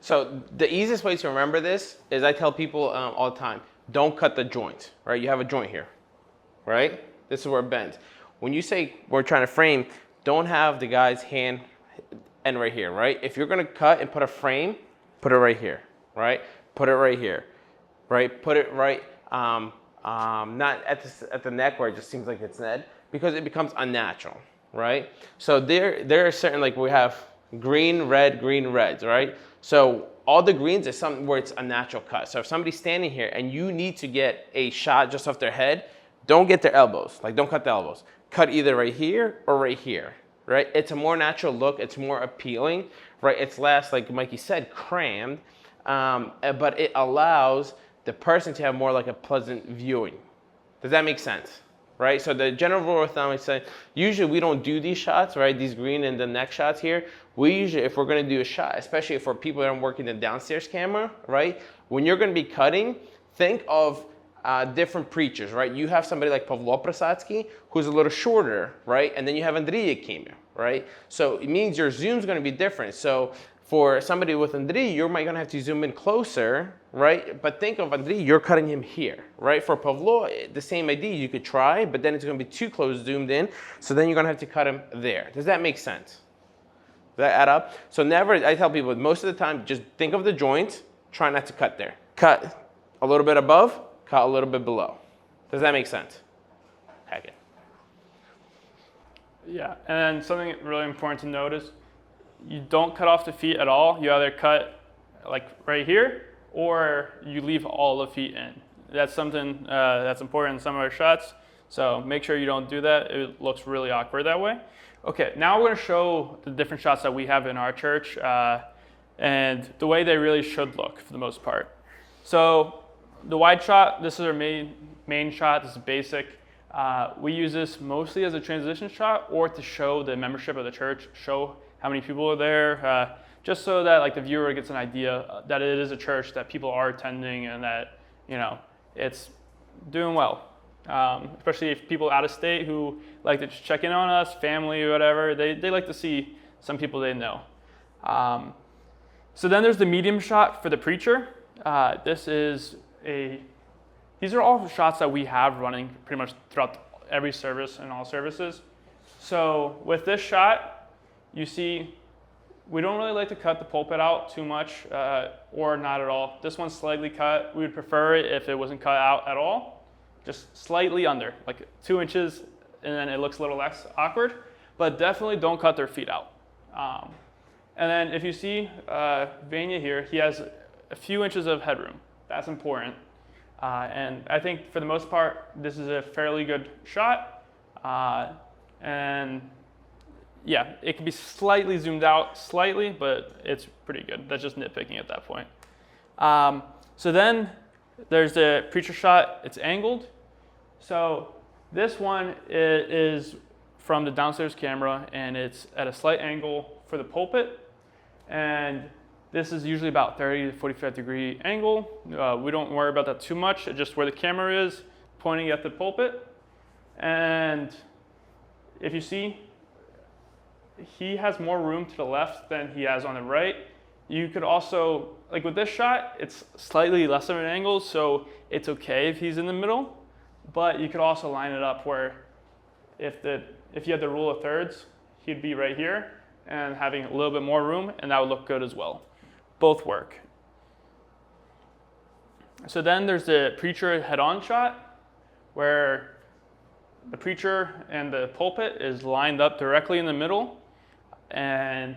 Speaker 1: So the easiest way to remember this is I tell people all the time, don't cut the joint, right? You have a joint here, right? This is where it bends. When you say we're trying to frame, don't have the guy's hand end right here, right? If you're gonna cut and put a frame, put it right here, right? Put it right here, right? Put it right, not at the neck where it just seems like it's dead, because it becomes unnatural, right? So there are certain, like we have green, reds, right? So all the greens is something where it's a natural cut. So if somebody's standing here and you need to get a shot just off their head, don't get their elbows. Like, don't cut the elbows. Cut either right here or right here, right? It's a more natural look. It's more appealing, right? It's less, like Mikey said, crammed, but it allows the person to have more like a pleasant viewing. Does that make sense? Right? So the general rule of thumb is saying, usually we don't do these shots, right? These green and the neck shots here. We usually, if we're going to do a shot, especially for people that are working the downstairs camera, right? When you're going to be cutting, think of different preachers, right? You have somebody like Pavlo Prasatsky, who's a little shorter, right? And then you have Andriy Yakimia, right? So it means your zoom's going to be different. So for somebody with Andriy, you're going to have to zoom in closer, right? But think of Andriy, you're cutting him here, right? For Pavlo, the same idea. You could try, but then it's going to be too close zoomed in. So then you're going to have to cut him there. Does that make sense? Does that add up? So never, I tell people, most of the time, just think of the joint, try not to cut there. Cut a little bit above, cut a little bit below. Does that make sense? Heck yeah.
Speaker 2: Yeah, and then something really important to notice, you don't cut off the feet at all. You either cut like right here, or you leave all the feet in. That's something that's important in some of our shots. So make sure you don't do that. It looks really awkward that way. Okay, now we're going to show the different shots that we have in our church and the way they really should look for the most part. So the wide shot, this is our main shot. This is basic. We use this mostly as a transition shot or to show the membership of the church, show how many people are there, just so that like the viewer gets an idea that it is a church, that people are attending, and that it's doing well. Especially if people out of state who like to check in on us, family or whatever, they like to see some people they know. So then there's the medium shot for the preacher. These are all shots that we have running pretty much throughout every service and all services. So with this shot, you see, we don't really like to cut the pulpit out too much, or not at all. This one's slightly cut. We would prefer it if it wasn't cut out at all, just slightly under, like 2 inches, and then it looks a little less awkward. But definitely don't cut their feet out. And then if you see Vanya here, he has a few inches of headroom. That's important. And I think for the most part, this is a fairly good shot. And yeah, it can be slightly zoomed out, slightly, but it's pretty good. That's just nitpicking at that point. So then there's the preacher shot. It's angled. So this one is from the downstairs camera, and it's at a slight angle for the pulpit. And this is usually about 30 to 45 degree angle. We don't worry about that too much. It's just where the camera is pointing at the pulpit. And if you see, he has more room to the left than he has on the right. You could also, like with this shot, it's slightly less of an angle, so it's okay if he's in the middle. But you could also line it up where if you had the rule of thirds, he'd be right here and having a little bit more room, and that would look good as well. Both work. So then there's the preacher head-on shot, where the preacher and the pulpit is lined up directly in the middle, and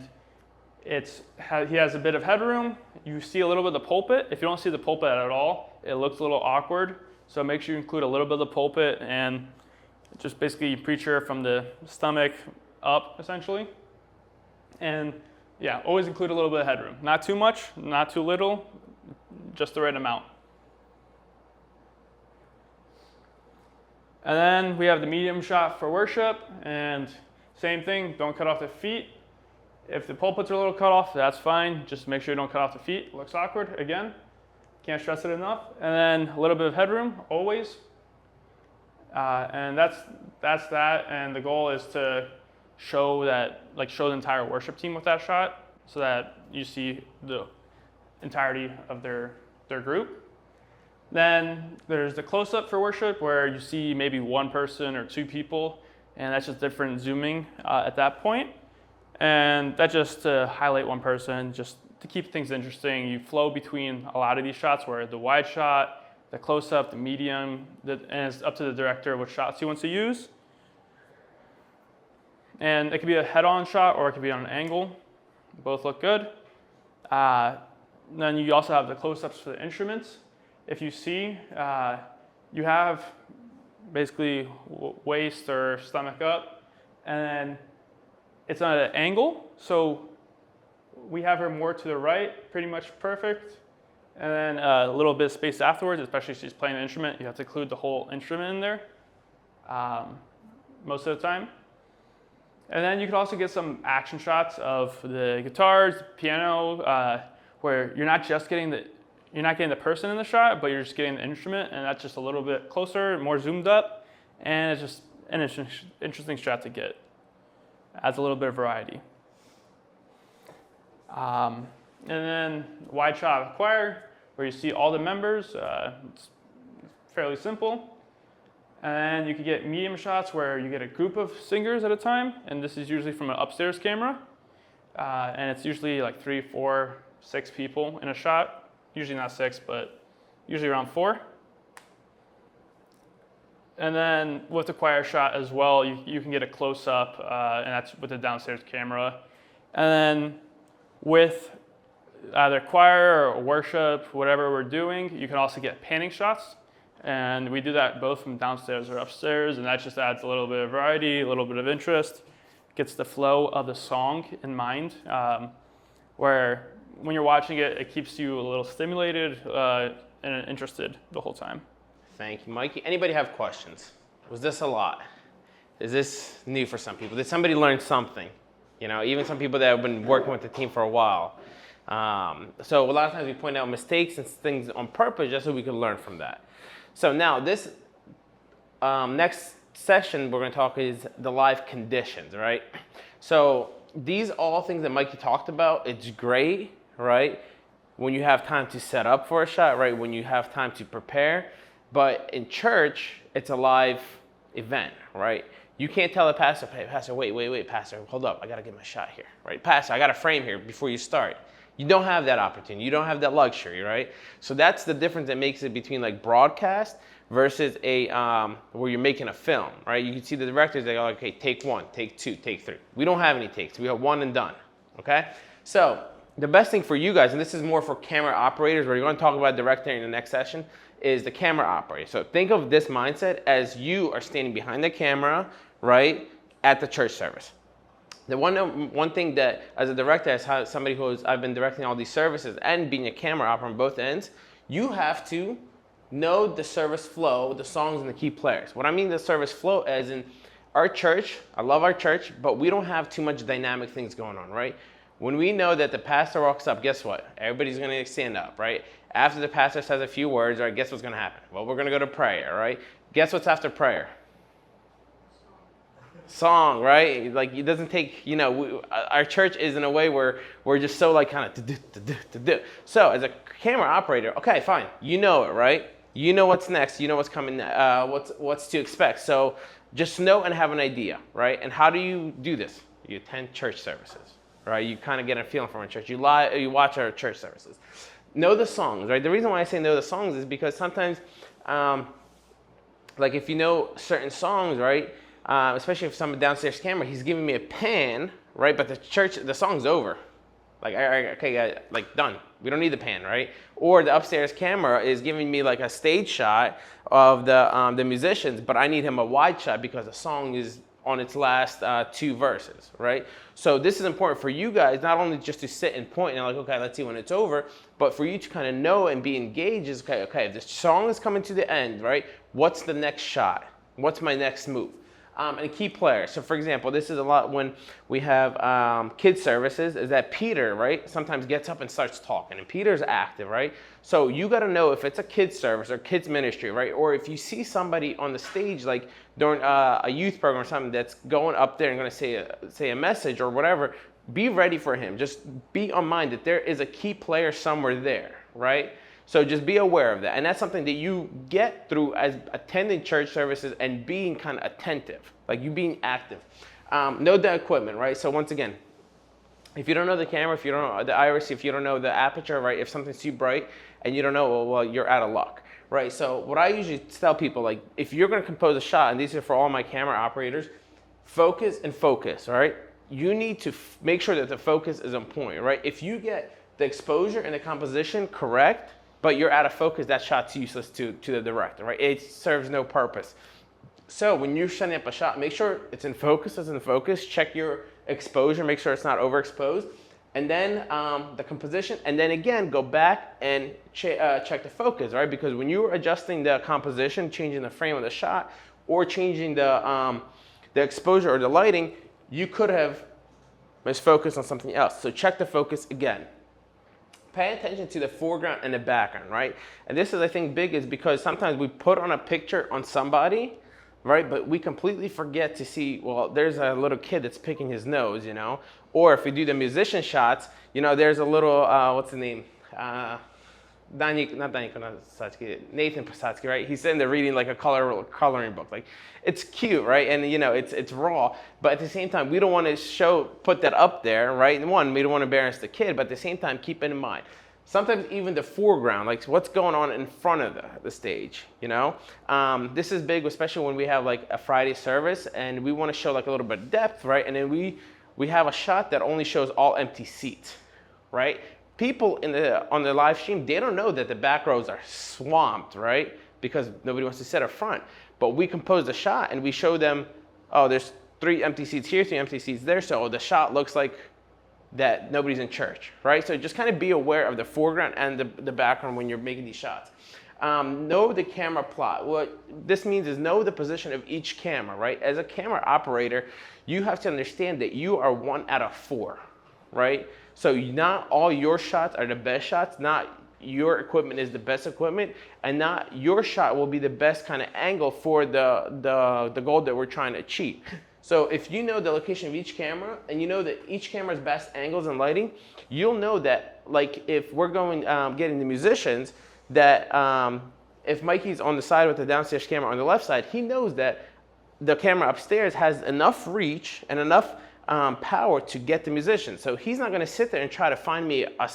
Speaker 2: he has a bit of headroom. You see a little bit of the pulpit. If you don't see the pulpit at all, it looks a little awkward. So make sure you include a little bit of the pulpit and just basically preacher from the stomach up, essentially. And yeah, always include a little bit of headroom. Not too much, not too little, just the right amount. And then we have the medium shot for worship, and same thing, don't cut off the feet. If the pulpits are a little cut off, that's fine. Just make sure you don't cut off the feet. It looks awkward, again. Can't stress it enough. And then a little bit of headroom, always. And that's that. And the goal is to show the entire worship team with that shot, so that you see the entirety of their group. Then there's the close-up for worship, where you see maybe one person or two people, and that's just different zooming at that point. And that's just to highlight one person, just to keep things interesting. You flow between a lot of these shots, where the wide shot, the close-up, the medium, and it's up to the director which shots he wants to use. And it could be a head-on shot, or it could be on an angle. Both look good. Then you also have the close-ups for the instruments. If you see, you have basically waist or stomach up, and then it's on an angle. So we have her more to the right, pretty much perfect. And then a little bit of space afterwards, especially if she's playing an instrument. You have to include the whole instrument in there most of the time. And then you could also get some action shots of the guitars, piano, where you're not getting the person in the shot, but you're just getting the instrument, and that's just a little bit closer, more zoomed up, and it's just an interesting shot to get. Adds a little bit of variety. And then wide shot of choir, where you see all the members. It's fairly simple. And then you could get medium shots where you get a group of singers at a time, and this is usually from an upstairs camera. And it's usually like 3, 4, 6 people in a shot. Usually not 6, but usually around 4. And then with the choir shot as well, you can get a close-up, and that's with the downstairs camera. And then with either choir or worship, whatever we're doing, you can also get panning shots. And we do that both from downstairs or upstairs, and that just adds a little bit of variety, a little bit of interest, gets the flow of the song in mind, where when you're watching it, it keeps you a little stimulated and interested the whole time.
Speaker 1: Thank you, Mikey. Anybody have questions? Was this a lot? Is this new for some people? Did somebody learn something? You know, even some people that have been working with the team for a while. So a lot of times we point out mistakes and things on purpose just so we can learn from that. So now this next session we're going to talk is the live conditions, right? So these all things that Mikey talked about, it's great, right? When you have time to set up for a shot, right? When you have time to prepare. But in church, it's a live event, right? You can't tell the pastor, hey, pastor, wait, pastor, hold up, I gotta get my shot here, right? Pastor, I got a frame here before you start. You don't have that opportunity. You don't have that luxury, right? So that's the difference that makes it between like broadcast versus a where you're making a film, right? You can see the directors, they go, okay, take 1, take 2, take 3. We don't have any takes. We have 1 and done, okay? So the best thing for you guys, and this is more for camera operators, we're going to talk about directing in the next session, is the camera operator. So think of this mindset as you are standing behind the camera, right, at the church service. The one thing that, as a director, as somebody I've been directing all these services and being a camera operator on both ends, you have to know the service flow, the songs and the key players. What I mean the service flow as in our church, I love our church, but we don't have too much dynamic things going on, right? When we know that the pastor walks up, guess what? Everybody's gonna stand up, right? After the pastor says a few words, right, guess what's gonna happen? Well, we're gonna go to prayer, right? Guess what's after prayer? Song, right? Like it doesn't take, our church is in a way where we're just so like kind of So as a camera operator, okay, fine, you know it, right? You know what's next, you know what's coming, what's to expect. So just know and have an idea, right? And how do you do this? You attend church services, right? You kind of get a feeling from a church. You watch our church services. Know the songs, right? The reason why I say know the songs is because sometimes, like if you know certain songs, right? Especially if someone downstairs camera, he's giving me a pan, right? But the song's over. Like, okay, guys, like done. We don't need the pan, right? Or the upstairs camera is giving me like a stage shot of the musicians, but I need him a wide shot because the song is on its last 2 verses, right? So this is important for you guys, not only just to sit and point and like, okay, let's see when it's over, but for you to kind of know and be engaged is, okay, if the song is coming to the end, right? What's the next shot? What's my next move? And a key player. So for example, this is a lot when we have kids services, is that Peter, right, sometimes gets up and starts talking, and Peter's active, right? So you got to know if it's a kids service or kids ministry, right? Or if you see somebody on the stage, like during a youth program or something that's going up there and going to say a message or whatever, be ready for him. Just be on mind that there is a key player somewhere there, right? So just be aware of that. And that's something that you get through as attending church services and being kind of attentive, like you being active. Know the equipment, right? So once again, if you don't know the camera, if you don't know the iris, if you don't know the aperture, right? If something's too bright and you don't know, well, you're out of luck, right? So what I usually tell people, like if you're going to compose a shot, and these are for all my camera operators, focus and focus, right? You need to make sure that the focus is on point, right? If you get the exposure and the composition correct, but you're out of focus, that shot's useless to the director, right? It serves no purpose. So when you're setting up a shot, make sure it's in focus, check your exposure, make sure it's not overexposed, and then the composition, and then again, go back and check the focus, right? Because when you're adjusting the composition, changing the frame of the shot, or changing the exposure or the lighting, you could have misfocused on something else. So check the focus again. Pay attention to the foreground and the background, right? And this is, I think, big is because sometimes we put on a picture on somebody, right? But we completely forget to see, well, there's a little kid that's picking his nose, Or if we do the musician shots, there's a little, what's the name? Nathan Posadsky, right? He's sitting there reading like a coloring book. Like, it's cute, right? And it's raw, but at the same time, we don't want to put that up there, right? And one, we don't want to embarrass the kid, but at the same time, keep it in mind. Sometimes even the foreground, like what's going on in front of the stage, This is big, especially when we have like a Friday service and we want to show like a little bit of depth, right? And then we have a shot that only shows all empty seats, right? People on the live stream, they don't know that the back rows are swamped, right? Because nobody wants to sit up front. But we compose a shot and we show them, oh, there's 3 empty seats here, 3 empty seats there. So the shot looks like that nobody's in church, right? So just kind of be aware of the foreground and the background when you're making these shots. Know the camera plot. What this means is know the position of each camera, right? As a camera operator, you have to understand that you are 1 out of 4, right? So not all your shots are the best shots, not your equipment is the best equipment, and not your shot will be the best kind of angle for the goal that we're trying to achieve. So if you know the location of each camera and you know that each camera's best angles and lighting, you'll know that, like if we're going getting the musicians, that if Mikey's on the side with the downstairs camera on the left side, he knows that the camera upstairs has enough reach and enough power to get the musician. So he's not going to sit there and try to find me a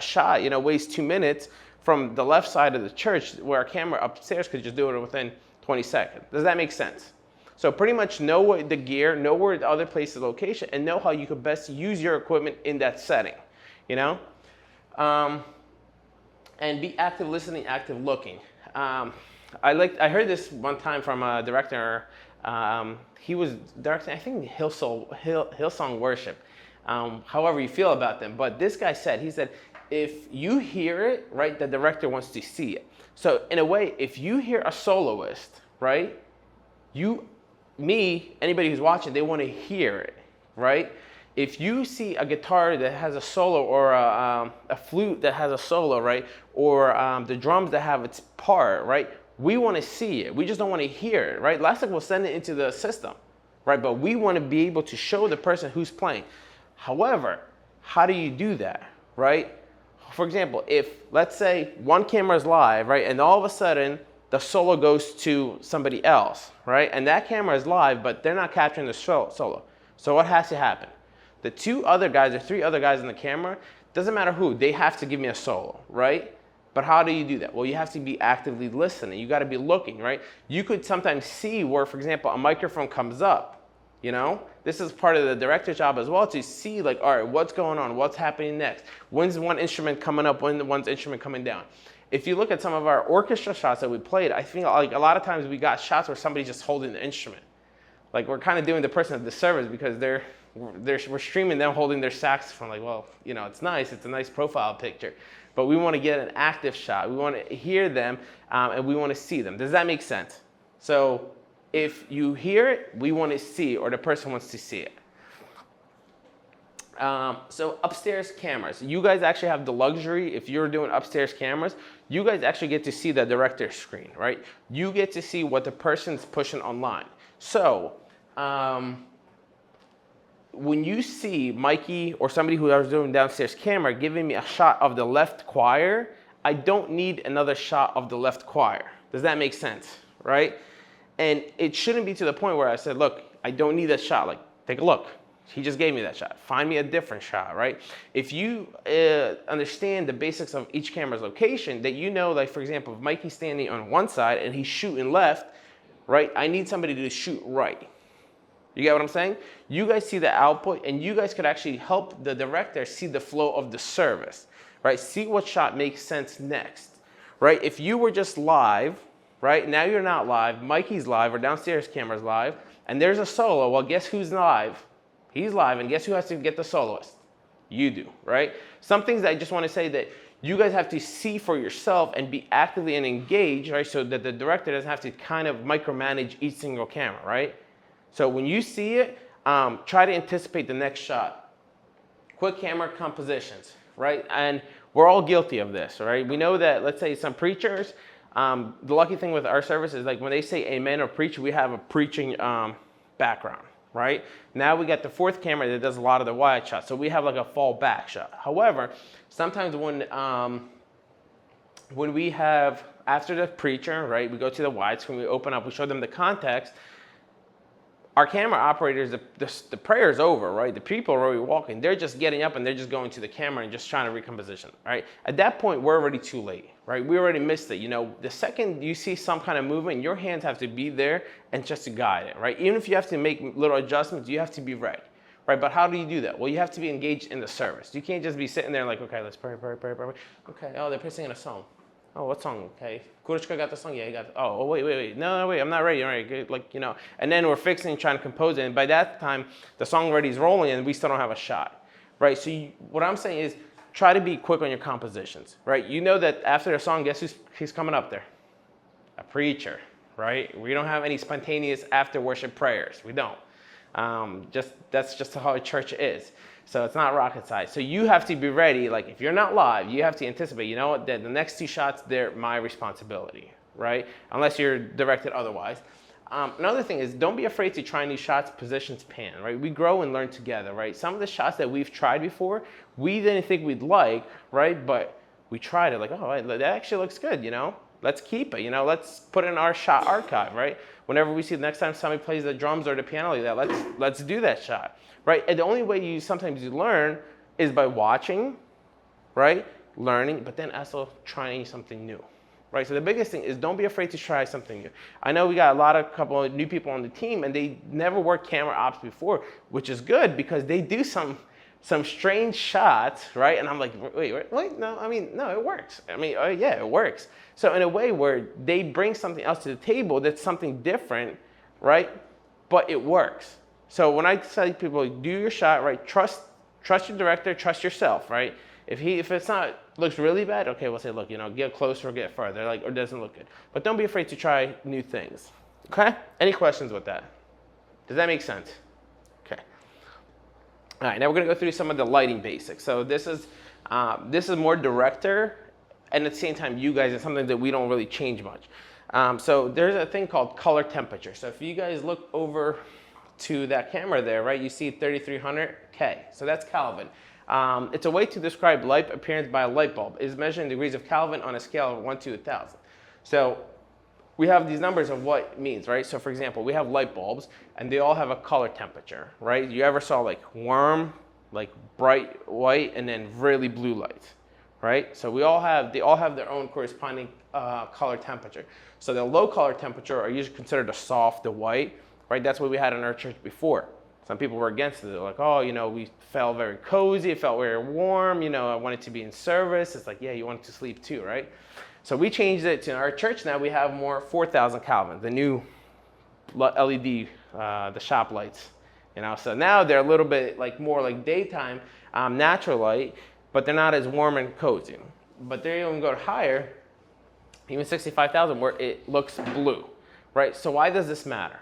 Speaker 1: shot, wastes 2 minutes from the left side of the church where a camera upstairs could just do it within 20 seconds. Does that make sense? So pretty much know what the gear, know where the other place's location, and know how you could best use your equipment in that setting, and be active listening, active looking. I heard this one time from a director. He was directing, I think, Hillsong Worship. However you feel about them, but this guy said, if you hear it, right, the director wants to see it. So in a way, if you hear a soloist, right, anybody who's watching, they want to hear it, right? If you see a guitar that has a solo, or a flute that has a solo, right, or the drums that have its part, right, we want to see it. We just don't want to hear it, right? Elastic will send it into the system, right? But we want to be able to show the person who's playing. However, how do you do that, right? For example, if, let's say, one camera is live, right, and all of a sudden the solo goes to somebody else, right? And that camera is live, but they're not capturing the solo. So what has to happen? The 2 other guys or 3 other guys in the camera, doesn't matter who, they have to give me a solo, right? But how do you do that? Well, you have to be actively listening. You got to be looking, right? You could sometimes see where, for example, a microphone comes up, This is part of the director's job as well, to see, like, all right, what's going on? What's happening next? When's one instrument coming up? When's one's instrument coming down? If you look at some of our orchestra shots that we played, I think like a lot of times we got shots where somebody's just holding the instrument. Like, we're kind of doing the person a disservice because we're streaming them holding their saxophone. Like, well, it's nice. It's a nice profile picture. But we want to get an active shot. We want to hear them, and we want to see them. Does that make sense? So if you hear it, we want to see it, or the person wants to see it. So upstairs cameras. You guys actually have the luxury, if you're doing upstairs cameras, you guys actually get to see the director's screen, right? You get to see what the person's pushing online. So when you see Mikey or somebody who I was doing downstairs camera giving me a shot of the left choir, I don't need another shot of the left choir. Does that make sense, right? And it shouldn't be to the point where I said, look, I don't need that shot. Like, take a look. He just gave me that shot. Find me a different shot, right? If you understand the basics of each camera's location, that like, for example, if Mikey's standing on one side and he's shooting left, right? I need somebody to shoot right. You get what I'm saying? You guys see the output, and you guys could actually help the director see the flow of the service, right? See what shot makes sense next, right? If you were just live, right? Now you're not live. Mikey's live, or downstairs camera's live, and there's a solo. Well, guess who's live? He's live, and guess who has to get the soloist? You do, right? Some things I just want to say that you guys have to see for yourself and be actively and engaged, right? So that the director doesn't have to kind of micromanage each single camera, right? So when you see it, try to anticipate the next shot. Quick camera compositions, right? And we're all guilty of this, right? We know that, let's say some preachers, the lucky thing with our service is, like, when they say amen or preach, we have a preaching background, right? Now we got the 4th camera that does a lot of the wide shots. So we have like a fall back shot. However, sometimes when we have, after the preacher, right, we go to the widescreen, we open up, we show them the context. Our camera operators, the prayer's over, right? The people are already walking. They're just getting up and they're just going to the camera and just trying to recomposition, right? At that point, we're already too late, right? We already missed it. The second you see some kind of movement, your hands have to be there and just to guide it, right? Even if you have to make little adjustments, you have to be ready, right? But how do you do that? Well, you have to be engaged in the service. You can't just be sitting there like, okay, let's pray. Okay, oh, they're singing a song. Oh, what song? Okay. Kurochka got the song? Yeah, he got it. Oh, wait. No, wait, I'm not ready. All right, like, and then we're fixing, trying to compose it. And by that time, the song already is rolling and we still don't have a shot, right? So what I'm saying is try to be quick on your compositions, right? You know that after the song, guess who's coming up there? A preacher, right? We don't have any spontaneous after worship prayers. We don't. That's just how a church is. So it's not rocket science. So you have to be ready. Like, if you're not live, you have to anticipate, you know what, the next 2 shots, they're my responsibility, right? Unless you're directed otherwise. Another thing is, don't be afraid to try new shots, positions, pan, right? We grow and learn together, right? Some of the shots that we've tried before, we didn't think we'd like, right? But we tried it, like, oh, that actually looks good, Let's keep it, let's put it in our shot archive, right? whenever we see the next time somebody plays the drums or the piano like that, let's do that shot, right? And the only way you sometimes you learn is by watching, right? Learning, but then also trying something new, right? So the biggest thing is don't be afraid to try something new. I know we got a couple of new people on the team, and they never worked camera ops before, which is good because they do some strange shots, right? And I'm like, wait, no, I mean, no, it works. I mean, yeah, it works. So in a way where they bring something else to the table that's something different, right? But it works. So when I tell people, do your shot, right? Trust your director, trust yourself, right? If it's not, looks really bad, okay, we'll say, look, get closer or get farther, like, or doesn't look good. But don't be afraid to try new things, okay? Any questions with that? Does that make sense? Okay. All right, now we're gonna go through some of the lighting basics. So this is more director, and at the same time, you guys, it's something that we don't really change much. So there's a thing called color temperature. So if you guys look over to that camera there, right, you see 3300 K. So that's Kelvin. It's a way to describe light appearance by a light bulb. It's measured in degrees of Kelvin on a scale of 1 to 1,000. So we have these numbers of what it means, right? So for example, we have light bulbs, and they all have a color temperature, right? You ever saw like warm, like bright white, and then really blue lights, right? So they all have their own corresponding color temperature. So the low color temperature are usually considered a soft, the white, right? That's what we had in our church before. Some people were against it. They're like, oh, we felt very cozy. It felt very warm. I wanted to be in service. It's like, yeah, you wanted to sleep too, right? So we changed it to our church. Now we have more 4,000 Kelvin, the new LED, the shop lights. So now they're a little bit more like daytime natural light, but they're not as warm and cozy. But they even go higher, even 65,000, where it looks blue, right? So why does this matter?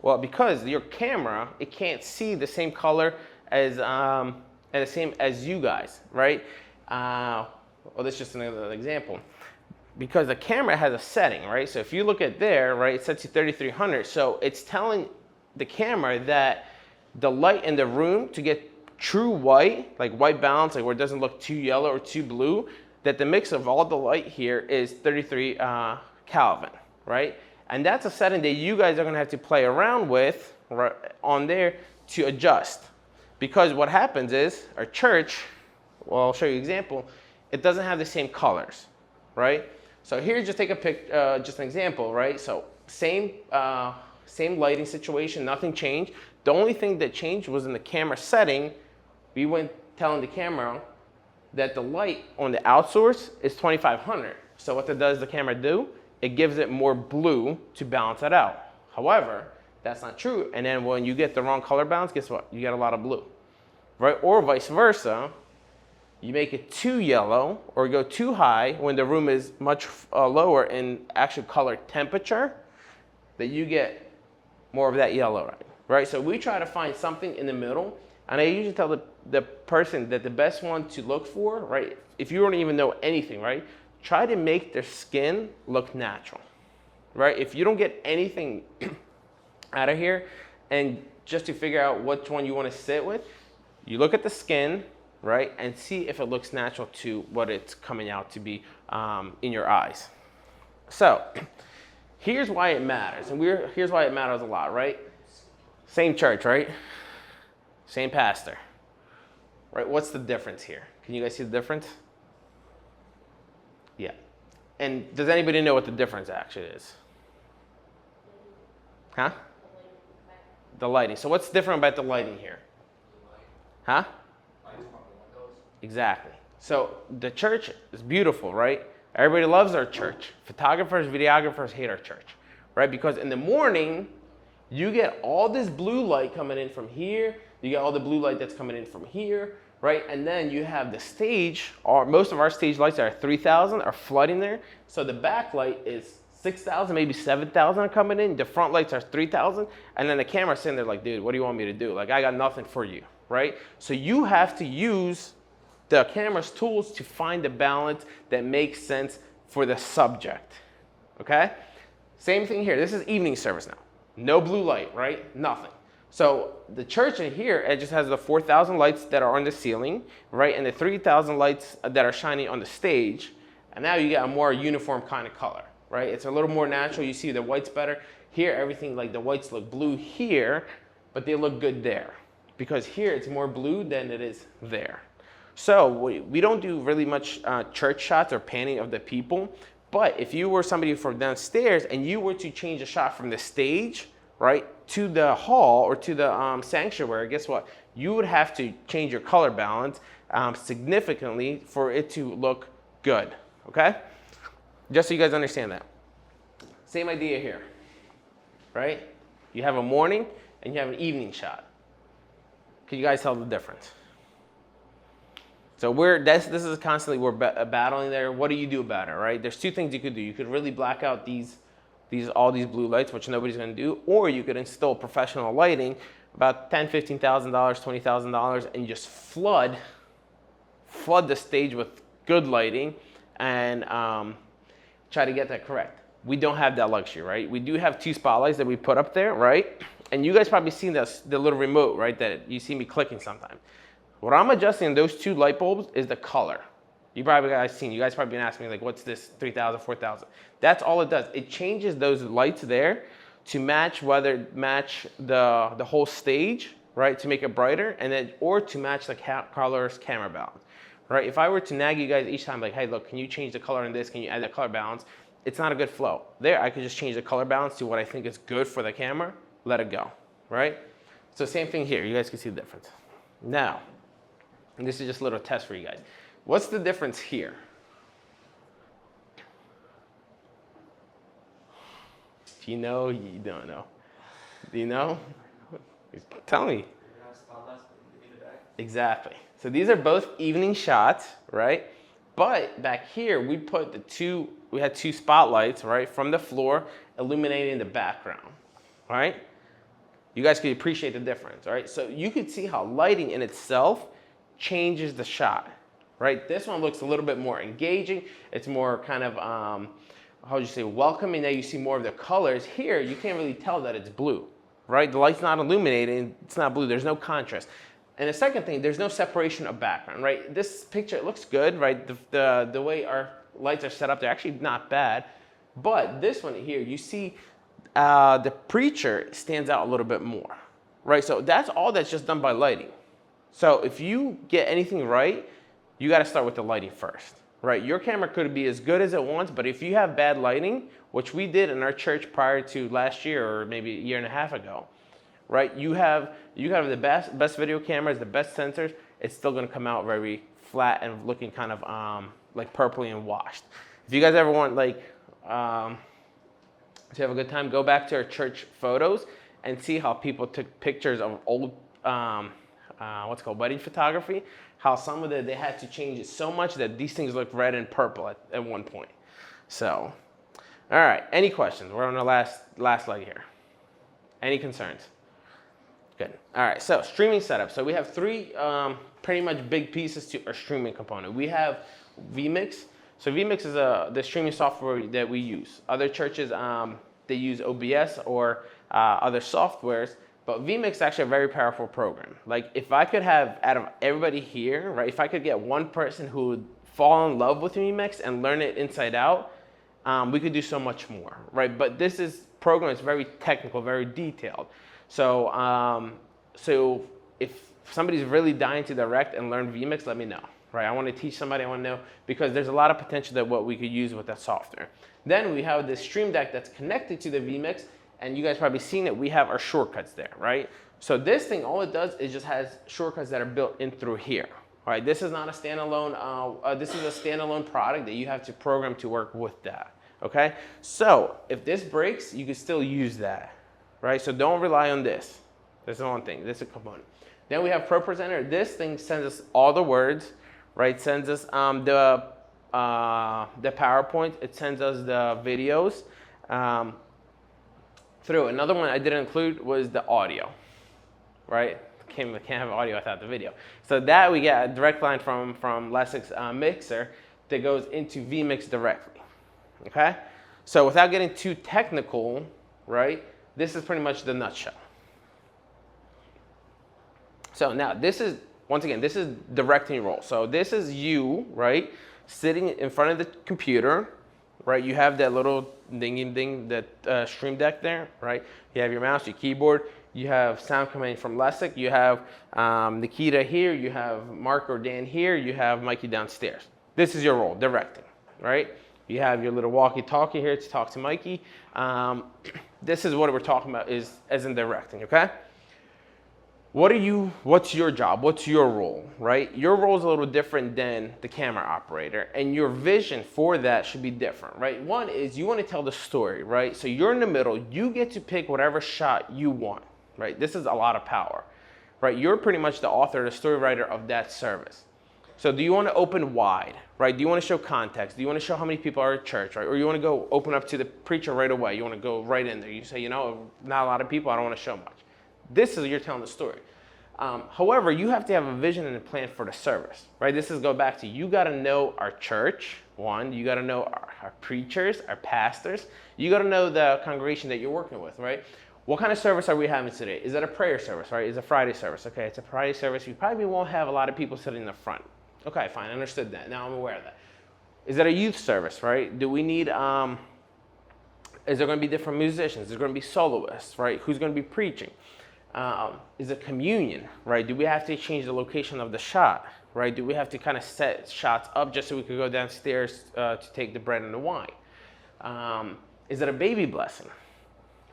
Speaker 1: Well, because your camera, it can't see the same color as and the same as you guys, right? Well, that's just another example. Because the camera has a setting, right? So if you look at there, right, it sets you 3300. So it's telling the camera that the light in the room, to get true white, like white balance, like where it doesn't look too yellow or too blue, that the mix of all the light here is 33 Kelvin, right? And that's a setting that you guys are gonna have to play around with right on there to adjust. Because what happens is, our church, well, I'll show you an example, it doesn't have the same colors, right? So here, just take just an example, right? So same lighting situation, nothing changed. The only thing that changed was in the camera setting. We went telling the camera that the light on the outsource is 2500. So what does the camera do? It gives it more blue to balance that out. However, that's not true. And then when you get the wrong color balance, guess what? You get a lot of blue, right? Or vice versa. You make it too yellow or go too high when the room is much lower in actual color temperature, that you get more of that yellow, right? So we try to find something in the middle. And I usually tell the person that the best one to look for, right? If you don't even know anything, right? Try to make their skin look natural, right? If you don't get anything out of here, and just to figure out which one you want to sit with, you look at the skin, right? And see if it looks natural to what it's coming out to be in your eyes. So here's why it matters. And here's why it matters a lot, right? Same church, right? Same pastor, right? What's the difference here? Can you guys see the difference? Yeah. And does anybody know what the difference actually is? Huh? The lighting. So what's different about the lighting here? Huh? Exactly. So the church is beautiful, right? Everybody loves our church. Photographers, videographers hate our church, right? Because in the morning, you get all this blue light coming in from here. You get all the blue light that's coming in from here, right? And then you have the stage, or most of our stage lights are 3,000 are flooding there. So the back light is 6,000, maybe 7,000 are coming in. The front lights are 3,000. And then the camera's sitting there like, dude, what do you want me to do? Like, I got nothing for you, right? So you have to use the camera's tools to find the balance that makes sense for the subject, okay? Same thing here. This is evening service now. No blue light, right? Nothing. So the church in here, it just has the 4,000 lights that are on the ceiling, right? And the 3,000 lights that are shining on the stage. And now you get a more uniform kind of color, right? It's a little more natural. You see the whites better. Here, everything, like the whites look blue here, but they look good there. Because here it's more blue than it is there. So we don't do really much church shots or panning of the people. But if you were somebody from downstairs and you were to change a shot from the stage, right, to the hall or to the sanctuary, guess what? You would have to change your color balance significantly for it to look good, okay? Just so you guys understand that. Same idea here, right? You have a morning and you have an evening shot. Can you guys tell the difference? So this is constantly, we're battling there. What do you do about it, right? There's two things you could do. You could really black out all these blue lights, which nobody's gonna do, or you could install professional lighting, about $10,000, $15,000, $20,000, and you just flood the stage with good lighting and try to get that correct. We don't have that luxury, right? We do have 2 spotlights that we put up there, right? And you guys probably seen this, the little remote, right, that you see me clicking sometimes. What I'm adjusting in those 2 light bulbs is the color. You guys probably been asking me, like, what's this 3,000, 4,000? That's all it does. It changes those lights there to match the whole stage, right, to make it brighter, and then or to match the color's camera balance, right? If I were to nag you guys each time, like, hey, look, can you change the color in this? Can you add that color balance? It's not a good flow. There, I could just change the color balance to what I think is good for the camera, let it go, right? So same thing here. You guys can see the difference. Now, and this is just a little test for you guys. What's the difference here? Do you know? You don't know. Do you know? Tell me. Exactly. So these are both evening shots, right? But back here, we had 2 spotlights, right, from the floor illuminating the background, right? You guys can appreciate the difference, right? So you could see how lighting in itself changes the shot, right? This one looks a little bit more engaging. It's more kind of, how would you say, welcoming. Now you see more of the colors. Here, you can't really tell that it's blue, right? The light's not illuminating. It's not blue. There's no contrast. And the second thing, there's no separation of background, right? This picture, it looks good, right? The way our lights are set up, they're actually not bad. But this one here, you see the preacher stands out a little bit more, right? So that's just done by lighting. So if you get anything right, you got to start with the lighting first, right? Your camera could be as good as it wants, but if you have bad lighting, which we did in our church prior to last year or maybe a year and a half ago, right? You have the best video cameras, the best sensors. It's still going to come out very flat and looking kind of like purpley and washed. If you guys ever want to have a good time, go back to our church photos and see how people took pictures of old what's called wedding photography. How some of they had to change it so much that these things look red and purple at one point. So, all right. Any questions? We're on the last leg here. Any concerns? Good. All right. So streaming setup. So we have 3 pretty much big pieces to our streaming component. We have vMix. So vMix is the streaming software that we use. Other churches they use OBS or other softwares. But vMix is actually a very powerful program. Like if I could have, out of everybody here, right, if I could get one person who would fall in love with vMix and learn it inside out, we could do so much more, right? But this program is very technical, very detailed. So, so if somebody's really dying to direct and learn vMix, let me know, right? I want to teach somebody, I want to know, because there's a lot of potential that what we could use with that software. Then we have this Stream Deck that's connected to the vMix. And you guys probably seen it, we have our shortcuts there, right? So this thing, all it does is just has shortcuts that are built in through here, all right? This is not a standalone, this is a standalone product that you have to program to work with that, okay? So if this breaks, you can still use that, right? So don't rely on this. This is one thing, this is a component. Then we have ProPresenter. This thing sends us all the words, right? Sends us the PowerPoint, it sends us the videos, through. Another one I didn't include was the audio, right? Can't have audio without the video. So that we get a direct line from Lessix Mixer that goes into vMix directly, okay? So without getting too technical, right, this is pretty much the nutshell. So now this is, once again, this is directing role. So this is you, right, sitting in front of the computer, right? You have that little ding, that Stream Deck there, right? You have your mouse, your keyboard. You have sound coming from Lessig. You have Nikita here. You have Mark or Dan here. You have Mikey downstairs. This is your role, directing, right? You have your little walkie-talkie here to talk to Mikey. This is what we're talking about is as in directing, okay? What's your job? What's your role, right? Your role is a little different than the camera operator, and your vision for that should be different, right? One is you want to tell the story, right? So you're in the middle, you get to pick whatever shot you want, right? This is a lot of power, right? You're pretty much the author, the story writer of that service. So do you want to open wide, right? Do you want to show context? Do you want to show how many people are at church, right? Or you want to go open up to the preacher right away? You want to go right in there. You say, not a lot of people, I don't want to show much. This is you're telling the story. However, you have to have a vision and a plan for the service, right? This is go back to you got to know our church. One, you got to know our preachers, our pastors. You got to know the congregation that you're working with, right? What kind of service are we having today? Is it a prayer service, right? Is it a Friday service? Okay, it's a Friday service. You probably won't have a lot of people sitting in the front. Okay, fine, I understood that. Now I'm aware of that. Is it a youth service, right? Do we need, is there going to be different musicians? Is there going to be soloists, right? Who's going to be preaching? Is it communion, right? Do we have to change the location of the shot, right? Do we have to kind of set shots up just so we could go downstairs to take the bread and the wine? Is it a baby blessing,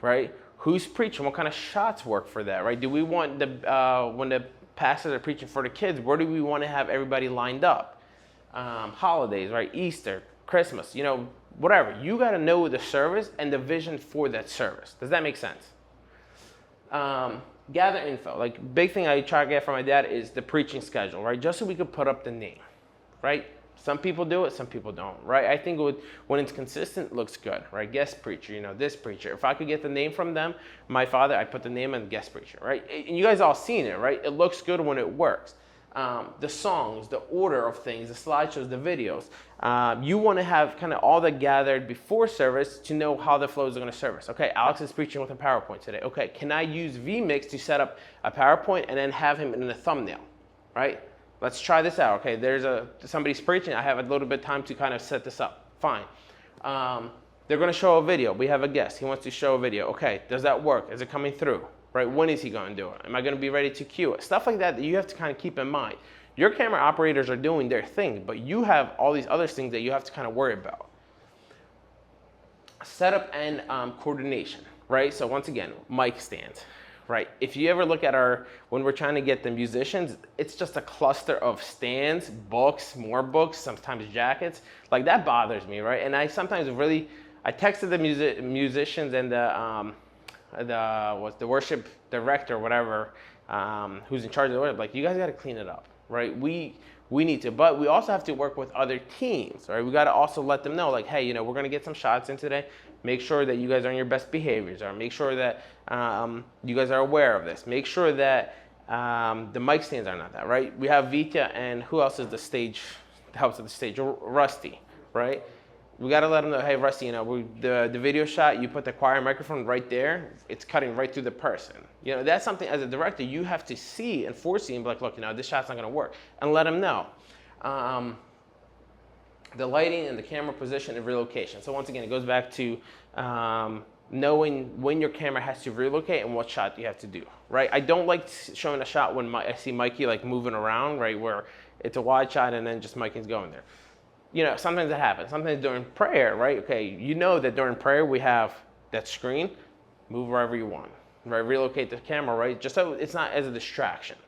Speaker 1: right? Who's preaching? What kind of shots work for that, right? Do we want when the pastors are preaching for the kids, where do we want to have everybody lined up? Holidays, right? Easter, Christmas, whatever. You got to know the service and the vision for that service. Does that make sense? Gather info. Like, big thing I try to get from my dad is the preaching schedule, right? Just so we could put up the name, right? Some people do it, some people don't, right? I think when it's consistent, it looks good, right? Guest preacher, this preacher. If I could get the name from them, my father, I put the name and guest preacher, right? And you guys all seen it, right? It looks good when it works. The songs, the order of things, the slideshows, the videos. You want to have kind of all that gathered before service to know how the flows are going to service. Okay, Alex is preaching with a PowerPoint today. Okay, can I use vMix to set up a PowerPoint and then have him in the thumbnail, right? Let's try this out. Okay, somebody's preaching. I have a little bit of time to kind of set this up. Fine. They're going to show a video. We have a guest. He wants to show a video. Okay, does that work? Is it coming through? Right? When is he going to do it? Am I going to be ready to cue it? Stuff like that you have to kind of keep in mind. Your camera operators are doing their thing, but you have all these other things that you have to kind of worry about. Setup and coordination, right? So once again, mic stands, right? If you ever look at when we're trying to get the musicians, it's just a cluster of stands, books, more books, sometimes jackets. Like, that bothers me, right? And I sometimes I texted the musicians and the worship director or whatever, who's in charge of the worship, like, you guys got to clean it up, right? We need to, but we also have to work with other teams, right? We got to also let them know, like, hey, we're going to get some shots in today. Make sure that you guys are on your best behaviors, or make sure that you guys are aware of this. Make sure that the mic stands are not that, right? We have Vita, and who else is helps at the stage? Rusty, right? We got to let them know, hey, Rusty, the video shot, you put the choir microphone right there, it's cutting right through the person. That's something as a director you have to see and foresee and be like, look, this shot's not going to work, and let them know. The lighting and the camera position and relocation. So once again, it goes back to knowing when your camera has to relocate and what shot you have to do, right? I don't like showing a shot when I see Mikey like moving around, right, where it's a wide shot and then just Mikey's going there. Sometimes that happens. Sometimes during prayer, right? Okay, that during prayer we have that screen, move wherever you want, right? Relocate the camera, right? Just so it's not as a distraction.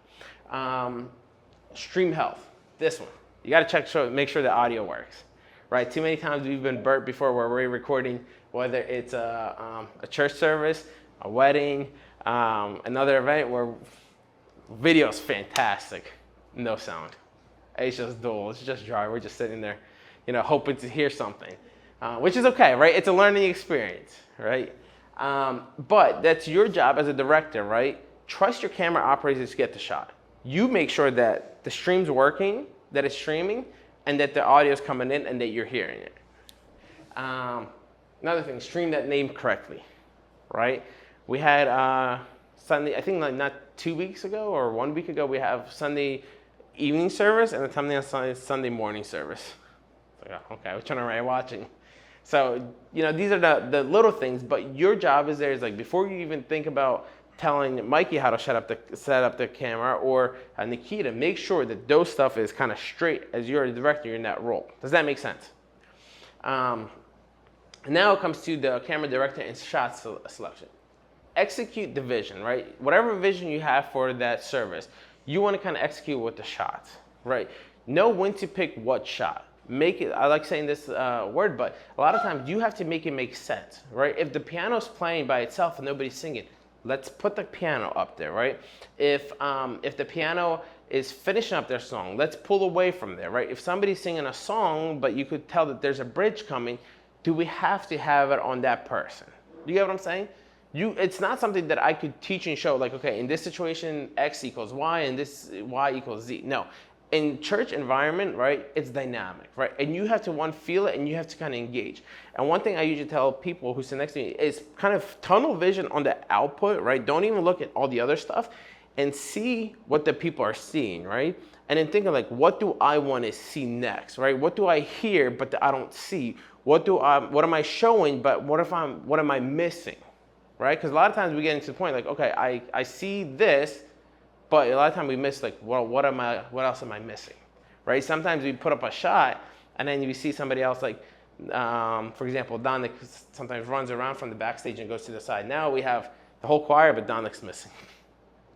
Speaker 1: Stream health, this one. You got to make sure the audio works, right? Too many times we've been burnt before where we're recording, whether it's a church service, a wedding, another event where video's fantastic, no sound. It's just dull, it's just dry. We're just sitting there, hoping to hear something, which is okay, right? It's a learning experience, right? But that's your job as a director, right? Trust your camera operators to get the shot. You make sure that the stream's working, that it's streaming, and that the audio's coming in and that you're hearing it. Another thing, stream that name correctly, right? We had Sunday, I think like not 2 weeks ago or 1 week ago, we have Sunday evening service and the thumbnail Sunday morning service. So, yeah, okay, which one am I watching? So, these are the little things, but your job is like before you even think about telling Mikey how to set up the camera or Nikita, make sure that those stuff is kind of straight as you're a director, you're in that role. Does that make sense? Now it comes to the camera director and shot selection. Execute the vision, right? Whatever vision you have for that service, you want to kind of execute with the shots, right? Know when to pick what shot. Make it, I like saying this word, but a lot of times you have to make it make sense, right? If the piano's playing by itself and nobody's singing, let's put the piano up there, right? If the piano is finishing up their song, let's pull away from there, right? If somebody's singing a song, but you could tell that there's a bridge coming, do we have to have it on that person? Do you get what I'm saying? It's not something that I could teach and show, like, okay, in this situation, X equals Y, and this Y equals Z. No. In church environment, right, it's dynamic, right? And you have to, feel it, and you have to kind of engage. And one thing I usually tell people who sit next to me is kind of tunnel vision on the output, right? Don't even look at all the other stuff and see what the people are seeing, right? And then think of like, what do I want to see next, right? What do I hear but that I don't see? What am I showing, but what am I missing, right? Because a lot of times we get into the point like, okay, I see this, but a lot of times we miss like, well, what else am I missing, right? Sometimes we put up a shot and then you see somebody else like, for example, Dominic sometimes runs around from the backstage and goes to the side. Now we have the whole choir, but Dominic's missing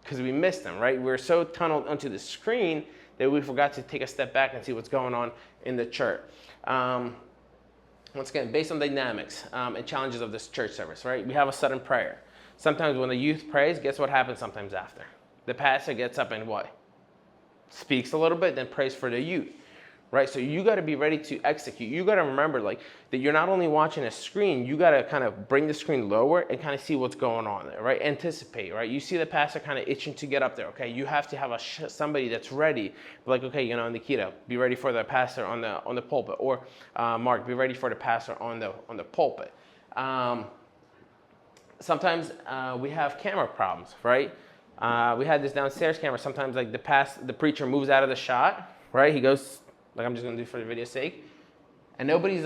Speaker 1: because we missed him, right? We're so tunneled onto the screen that we forgot to take a step back and see what's going on in the church. Once again, based on dynamics and challenges of this church service, right? We have a sudden prayer. Sometimes when the youth prays, guess what happens sometimes after? The pastor gets up and what? Speaks a little bit, then prays for the youth, right? So you got to be ready to execute. You got to remember like that you're not only watching a screen, you got to kind of bring the screen lower and kind of see what's going on there, right? Anticipate, right? You see the pastor kind of itching to get up there, okay? You have to have somebody that's ready, like, okay, Nikita, be ready for the pastor on the pulpit, or Mark, be ready for the pastor on the pulpit. Sometimes we have camera problems, right? We had this downstairs camera. Sometimes like the preacher moves out of the shot, right? He goes, like I'm just gonna do for the video's sake, and nobody's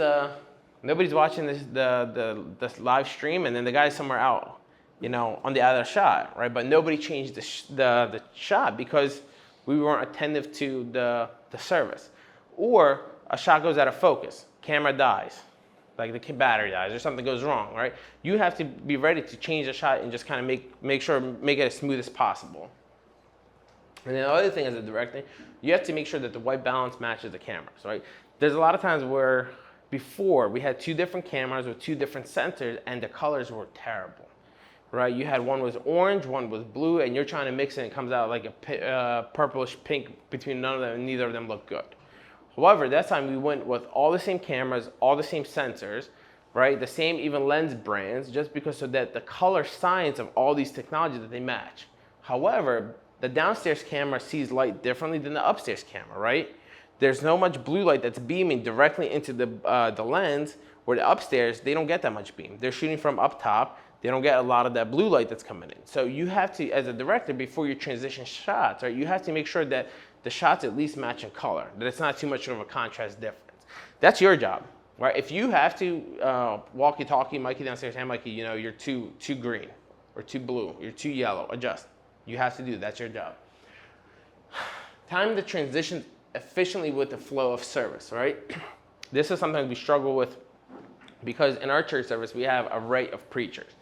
Speaker 1: watching the live stream, and then the guy's somewhere out, on the other shot, right? But nobody changed the shot because we weren't attentive to the service, or a shot goes out of focus, camera dies, like the battery dies or something goes wrong, right? You have to be ready to change the shot and just kind of make it as smooth as possible. And then the other thing as a director, you have to make sure that the white balance matches the cameras, right? There's a lot of times where before we had two different cameras with two different sensors and the colors were terrible, right? You had one was orange, one was blue, and you're trying to mix it and it comes out like a purplish pink between none of them, and neither of them look good. However, that time we went with all the same cameras, all the same sensors, right? The same even lens brands, just because so that the color science of all these technologies that they match. However, the downstairs camera sees light differently than the upstairs camera, right? There's no much blue light that's beaming directly into the lens, where the upstairs, they don't get that much beam. They're shooting from up top. They don't get a lot of that blue light that's coming in. So you have to, as a director, before you transition shots, right, you have to make sure that the shots at least match in color, that it's not too much of a contrast difference. That's your job, right? If you have to walkie-talkie Mikey downstairs, hey Mikey, you're too green, or too blue, you're too yellow, adjust. You have to do that. That's your job. Time the transition efficiently with the flow of service, right? This is something we struggle with because in our church service, we have a rate of preachers.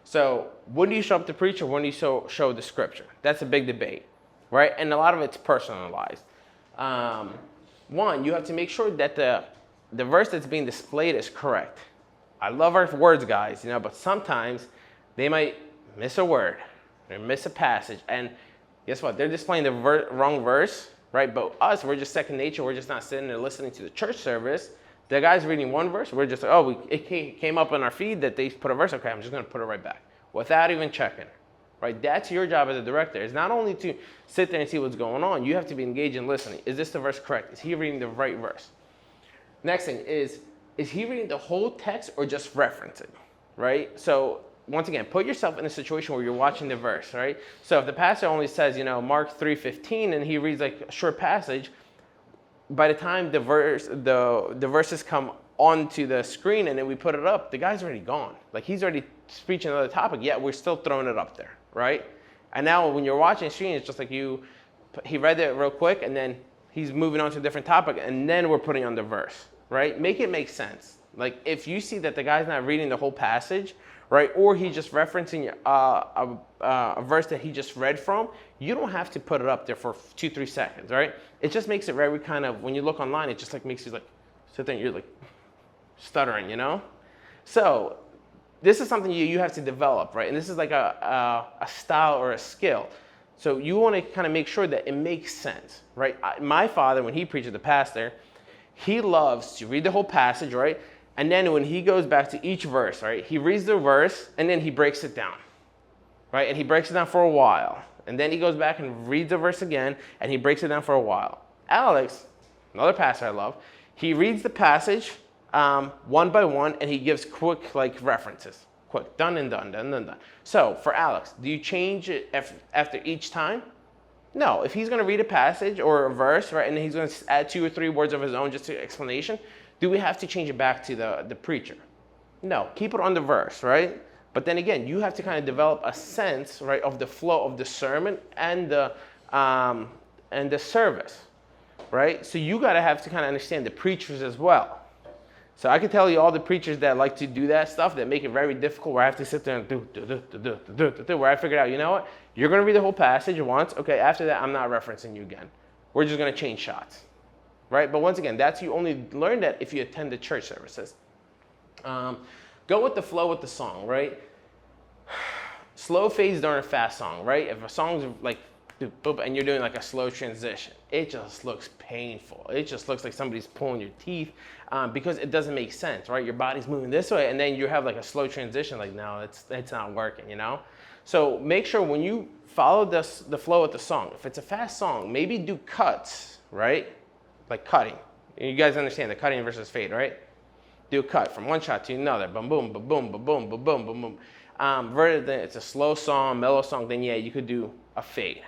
Speaker 1: So when do you show up to preach, or when do you show the scripture? That's a big debate, right? And a lot of it's personalized. One, you have to make sure that the verse that's being displayed is correct. I love our words, guys, but sometimes they might miss a word, or miss a passage, and guess what? They're displaying the wrong verse, right? But us, we're just second nature. We're just not sitting there listening to the church service. The guy's reading one verse. We're just like, it came up on our feed that they put a verse. Okay, I'm just going to put it right back without even checking, right? That's your job as a director. It's not only to sit there and see what's going on. You have to be engaged in listening. Is this the verse correct? Is he reading the right verse? Next thing is he reading the whole text or just referencing, right? So once again, put yourself in a situation where you're watching the verse, right? So if the pastor only says, Mark 3:15, and he reads like a short passage, by the time the verses come onto the screen and then we put it up, the guy's already gone. Like he's already preaching another topic, yet we're still throwing it up there, right? And now when you're watching the screen, it's just like he read it real quick and then he's moving on to a different topic and then we're putting on the verse, right? Make it make sense. Like if you see that the guy's not reading the whole passage, right? Or he's just referencing a verse that he just read from, you don't have to put it up there for 2-3 seconds, right? It just makes it very kind of, when you look online, it just like makes you like, sit there and you're like stuttering, you know? So this is something you have to develop, right? And this is like a style or a skill. So you want to kind of make sure that it makes sense, right? My father, when he preaches, the pastor, he loves to read the whole passage, right? And then when he goes back to each verse, right, he reads the verse and then he breaks it down, right? And he breaks it down for a while. And then he goes back and reads the verse again and he breaks it down for a while. Alex, another pastor I love, he reads the passage one by one and he gives quick like references. Quick, done and done, done and done. So for Alex, do you change it after each time? No. If he's going to read a passage or a verse, right, and he's going to add 2 or 3 words of his own just to explanation, do we have to change it back to the preacher? No. Keep it on the verse, right? But then again, you have to kind of develop a sense, right, of the flow of the sermon and the service, right? So you got to have to kind of understand the preachers as well. So I can tell you all the preachers that like to do that stuff that make it very difficult where I have to sit there and do, where I figured out, you know what? You're going to read the whole passage once. Okay, after that, I'm not referencing you again. We're just going to change shots, right? But once again, you only learn that if you attend the church services. Go with the flow with the song, right? Slow fades during a fast song, right? If a song's like, and you're doing like a slow transition, it just looks painful. It just looks like somebody's pulling your teeth because it doesn't make sense, right? Your body's moving this way, and then you have like a slow transition. Like, no, it's not working, you know? So make sure when you follow the flow of the song, if it's a fast song, maybe do cuts, right? Like cutting. You guys understand the cutting versus fade, right? Do a cut from one shot to another. Boom, boom, boom, boom, boom, boom, boom, boom, boom, boom. Versus it's a slow song, mellow song, then yeah, you could do a fade.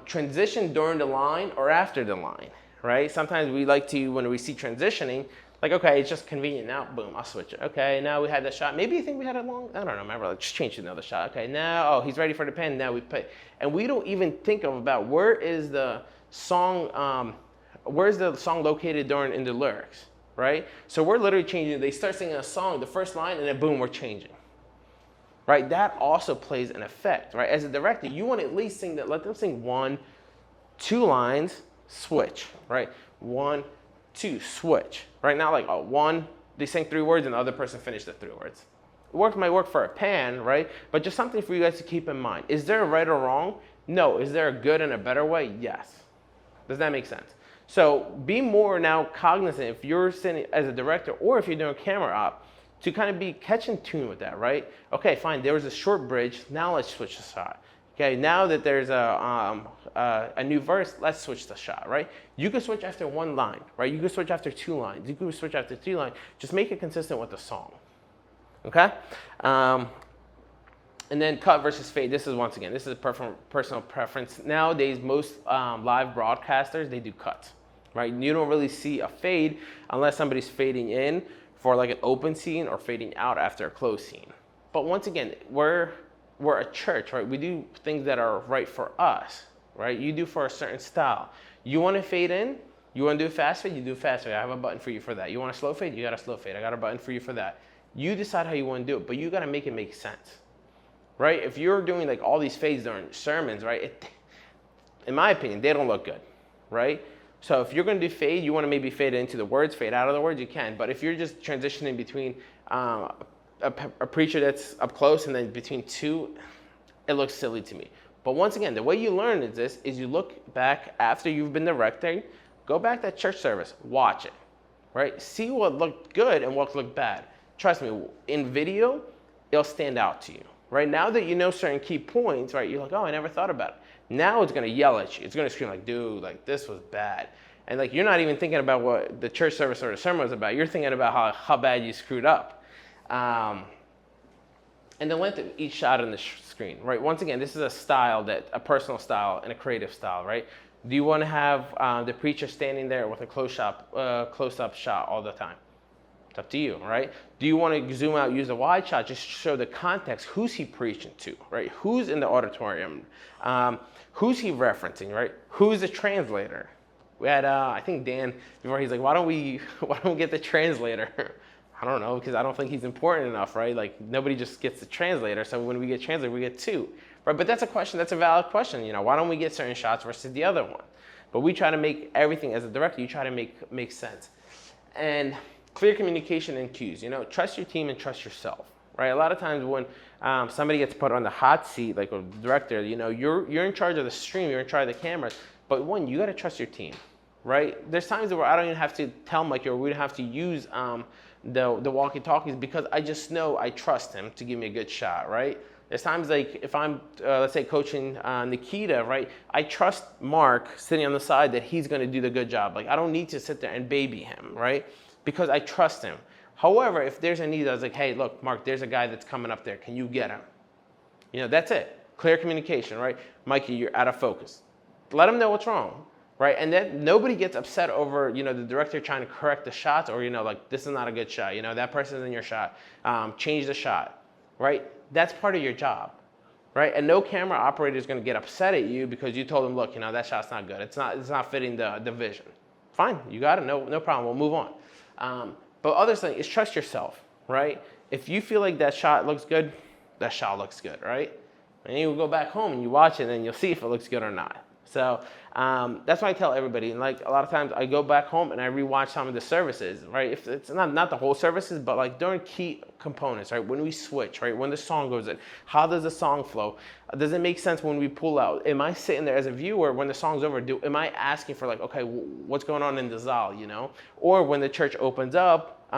Speaker 1: Transition during the line or after the line, right? Sometimes we like to, when we see transitioning, like, okay, it's just convenient now, boom, I'll switch it. Okay, now we had that shot. Maybe you think we had it long, I don't remember, let's just change to another shot. Okay, now, oh, he's ready for the pen, now we play. And we don't even think about where is the song located in the lyrics, right? So we're literally changing, they start singing a song, the first line, and then boom, we're changing. Right, that also plays an effect, right? As a director, you want to at least let them sing 1, 2 lines, switch, right? 1, 2, switch, right? Not like, they sang 3 words and the other person finished the 3 words. It might work for a pan, right? But just something for you guys to keep in mind. Is there a right or wrong? No. Is there a good and a better way? Yes. Does that make sense? So be more now cognizant if you're sitting as a director or if you're doing a camera op, to kind of be catch in tune with that, right? Okay, fine, there was a short bridge, now let's switch the shot. Okay, now that there's a new verse, let's switch the shot, right? You can switch after 1 line, right? You can switch after 2 lines, you can switch after 3 lines, just make it consistent with the song, okay? And then cut versus fade, this is a personal preference. Nowadays, most live broadcasters, they do cuts, right? You don't really see a fade unless somebody's fading in for like an open scene or fading out after a closed scene. But once again, we're a church, right? We do things that are right for us, right? You do for a certain style. You want to fade in, you want to do a fast fade, you do a fast fade. I have a button for you for that. You want a slow fade, you got a slow fade. I got a button for you for that. You decide how you want to do it, but you got to make it make sense, right? If you're doing like all these fades during sermons, right? In my opinion, they don't look good, right? So if you're going to do fade, you want to maybe fade into the words, fade out of the words, you can. But if you're just transitioning between a preacher that's up close and then between 2, it looks silly to me. But once again, the way you learn is you look back after you've been directing, go back to that church service, watch it, right? See what looked good and what looked bad. Trust me, in video, it'll stand out to you. Right now that you know certain key points, right, you're like, oh, I never thought about it. Now it's going to yell at you. It's going to scream like, dude, like this was bad. And like you're not even thinking about what the church service or the sermon was about. You're thinking about how bad you screwed up. And the length of each shot on the screen, right? Once again, this is a personal style and a creative style, right? Do you want to have the preacher standing there with a close-up shot all the time? It's up to you, right? Do you want to zoom out, use a wide shot, just show the context? Who's he preaching to, right? Who's in the auditorium? Who's he referencing, right? Who's the translator? We had, I think Dan before, he's like, why don't we get the translator? I don't know, because I don't think he's important enough, right? Like nobody just gets the translator. So when we get translator, we get two, right? But that's a question, that's a valid question. Why don't we get certain shots versus the other one? But we try to make everything, as a director, you try to make sense. And clear communication and cues, trust your team and trust yourself, right? A lot of times when somebody gets put on the hot seat, like a director, you're in charge of the stream, you're in charge of the cameras, but one, you got to trust your team, right? There's times where I don't even have to tell Mikey, or we don't have to use the walkie-talkies, because I just know I trust him to give me a good shot, right? There's times like if I'm, let's say, coaching Nikita, right? I trust Mark sitting on the side that he's going to do the good job. Like I don't need to sit there and baby him, right? Because I trust him. However, if there's a need, I was like, hey, look, Mark, there's a guy that's coming up there. Can you get him? That's it. Clear communication, right? Mikey, you're out of focus. Let him know what's wrong, right? And then nobody gets upset over, the director trying to correct the shots, or, like, this is not a good shot. That person's in your shot. Change the shot, right? That's part of your job, right? And no camera operator is going to get upset at you because you told them, look, that shot's not good. It's not fitting the vision. Fine, you got it. No problem. We'll move on. But other thing is trust yourself, right? If you feel like that shot looks good, that shot looks good, right? And you go back home and you watch it and you'll see if it looks good or not. So that's what I tell everybody. And like a lot of times I go back home and I rewatch some of the services, right? If it's not the whole services, but like during key components, right? When we switch, right? When the song goes in, how does the song flow? Does it make sense when we pull out? Am I sitting there as a viewer when the song's over? Am I asking for like, okay, what's going on in the zal, Or when the church opens up,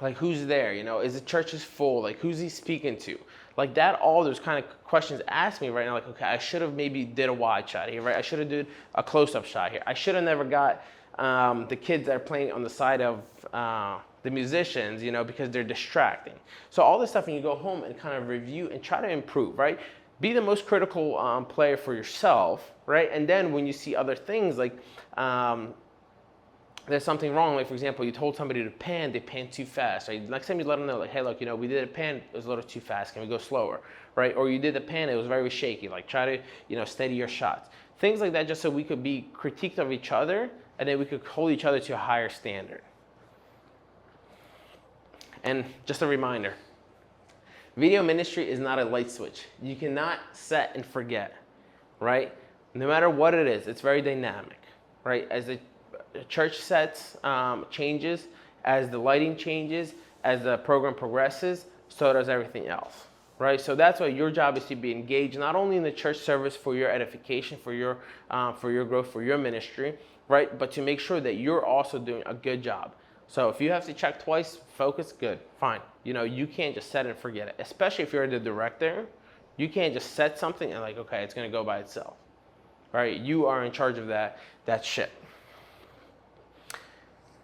Speaker 1: like who's there, Is the church is full? Like who's he speaking to? Like that, all those kind of questions asked me right now, like, okay, I should have maybe did a wide shot here, right? I should have did a close-up shot here. I should have never got the kids that are playing on the side of the musicians, because they're distracting. So all this stuff, and you go home and kind of review and try to improve, right? Be the most critical player for yourself, right? And then when you see other things, like there's something wrong, like for example, you told somebody to pan, they pan too fast, right? Next time you let them know, like, hey, look, we did a pan, it was a little too fast, can we go slower, right? Or you did the pan, it was very shaky, like try to, steady your shots. Things like that, just so we could be critiqued of each other, and then we could hold each other to a higher standard. And just a reminder, video ministry is not a light switch. You cannot set and forget, right? No matter what it is, it's very dynamic, right? As the church sets changes, as the lighting changes, as the program progresses, so does everything else, right? So that's why your job is to be engaged not only in the church service for your edification, for your growth, for your ministry, right? But to make sure that you're also doing a good job. So if you have to check twice, focus, good, fine. You can't just set and forget it, especially if you're the director. You can't just set something and like, okay, it's going to go by itself, right? You are in charge of that ship.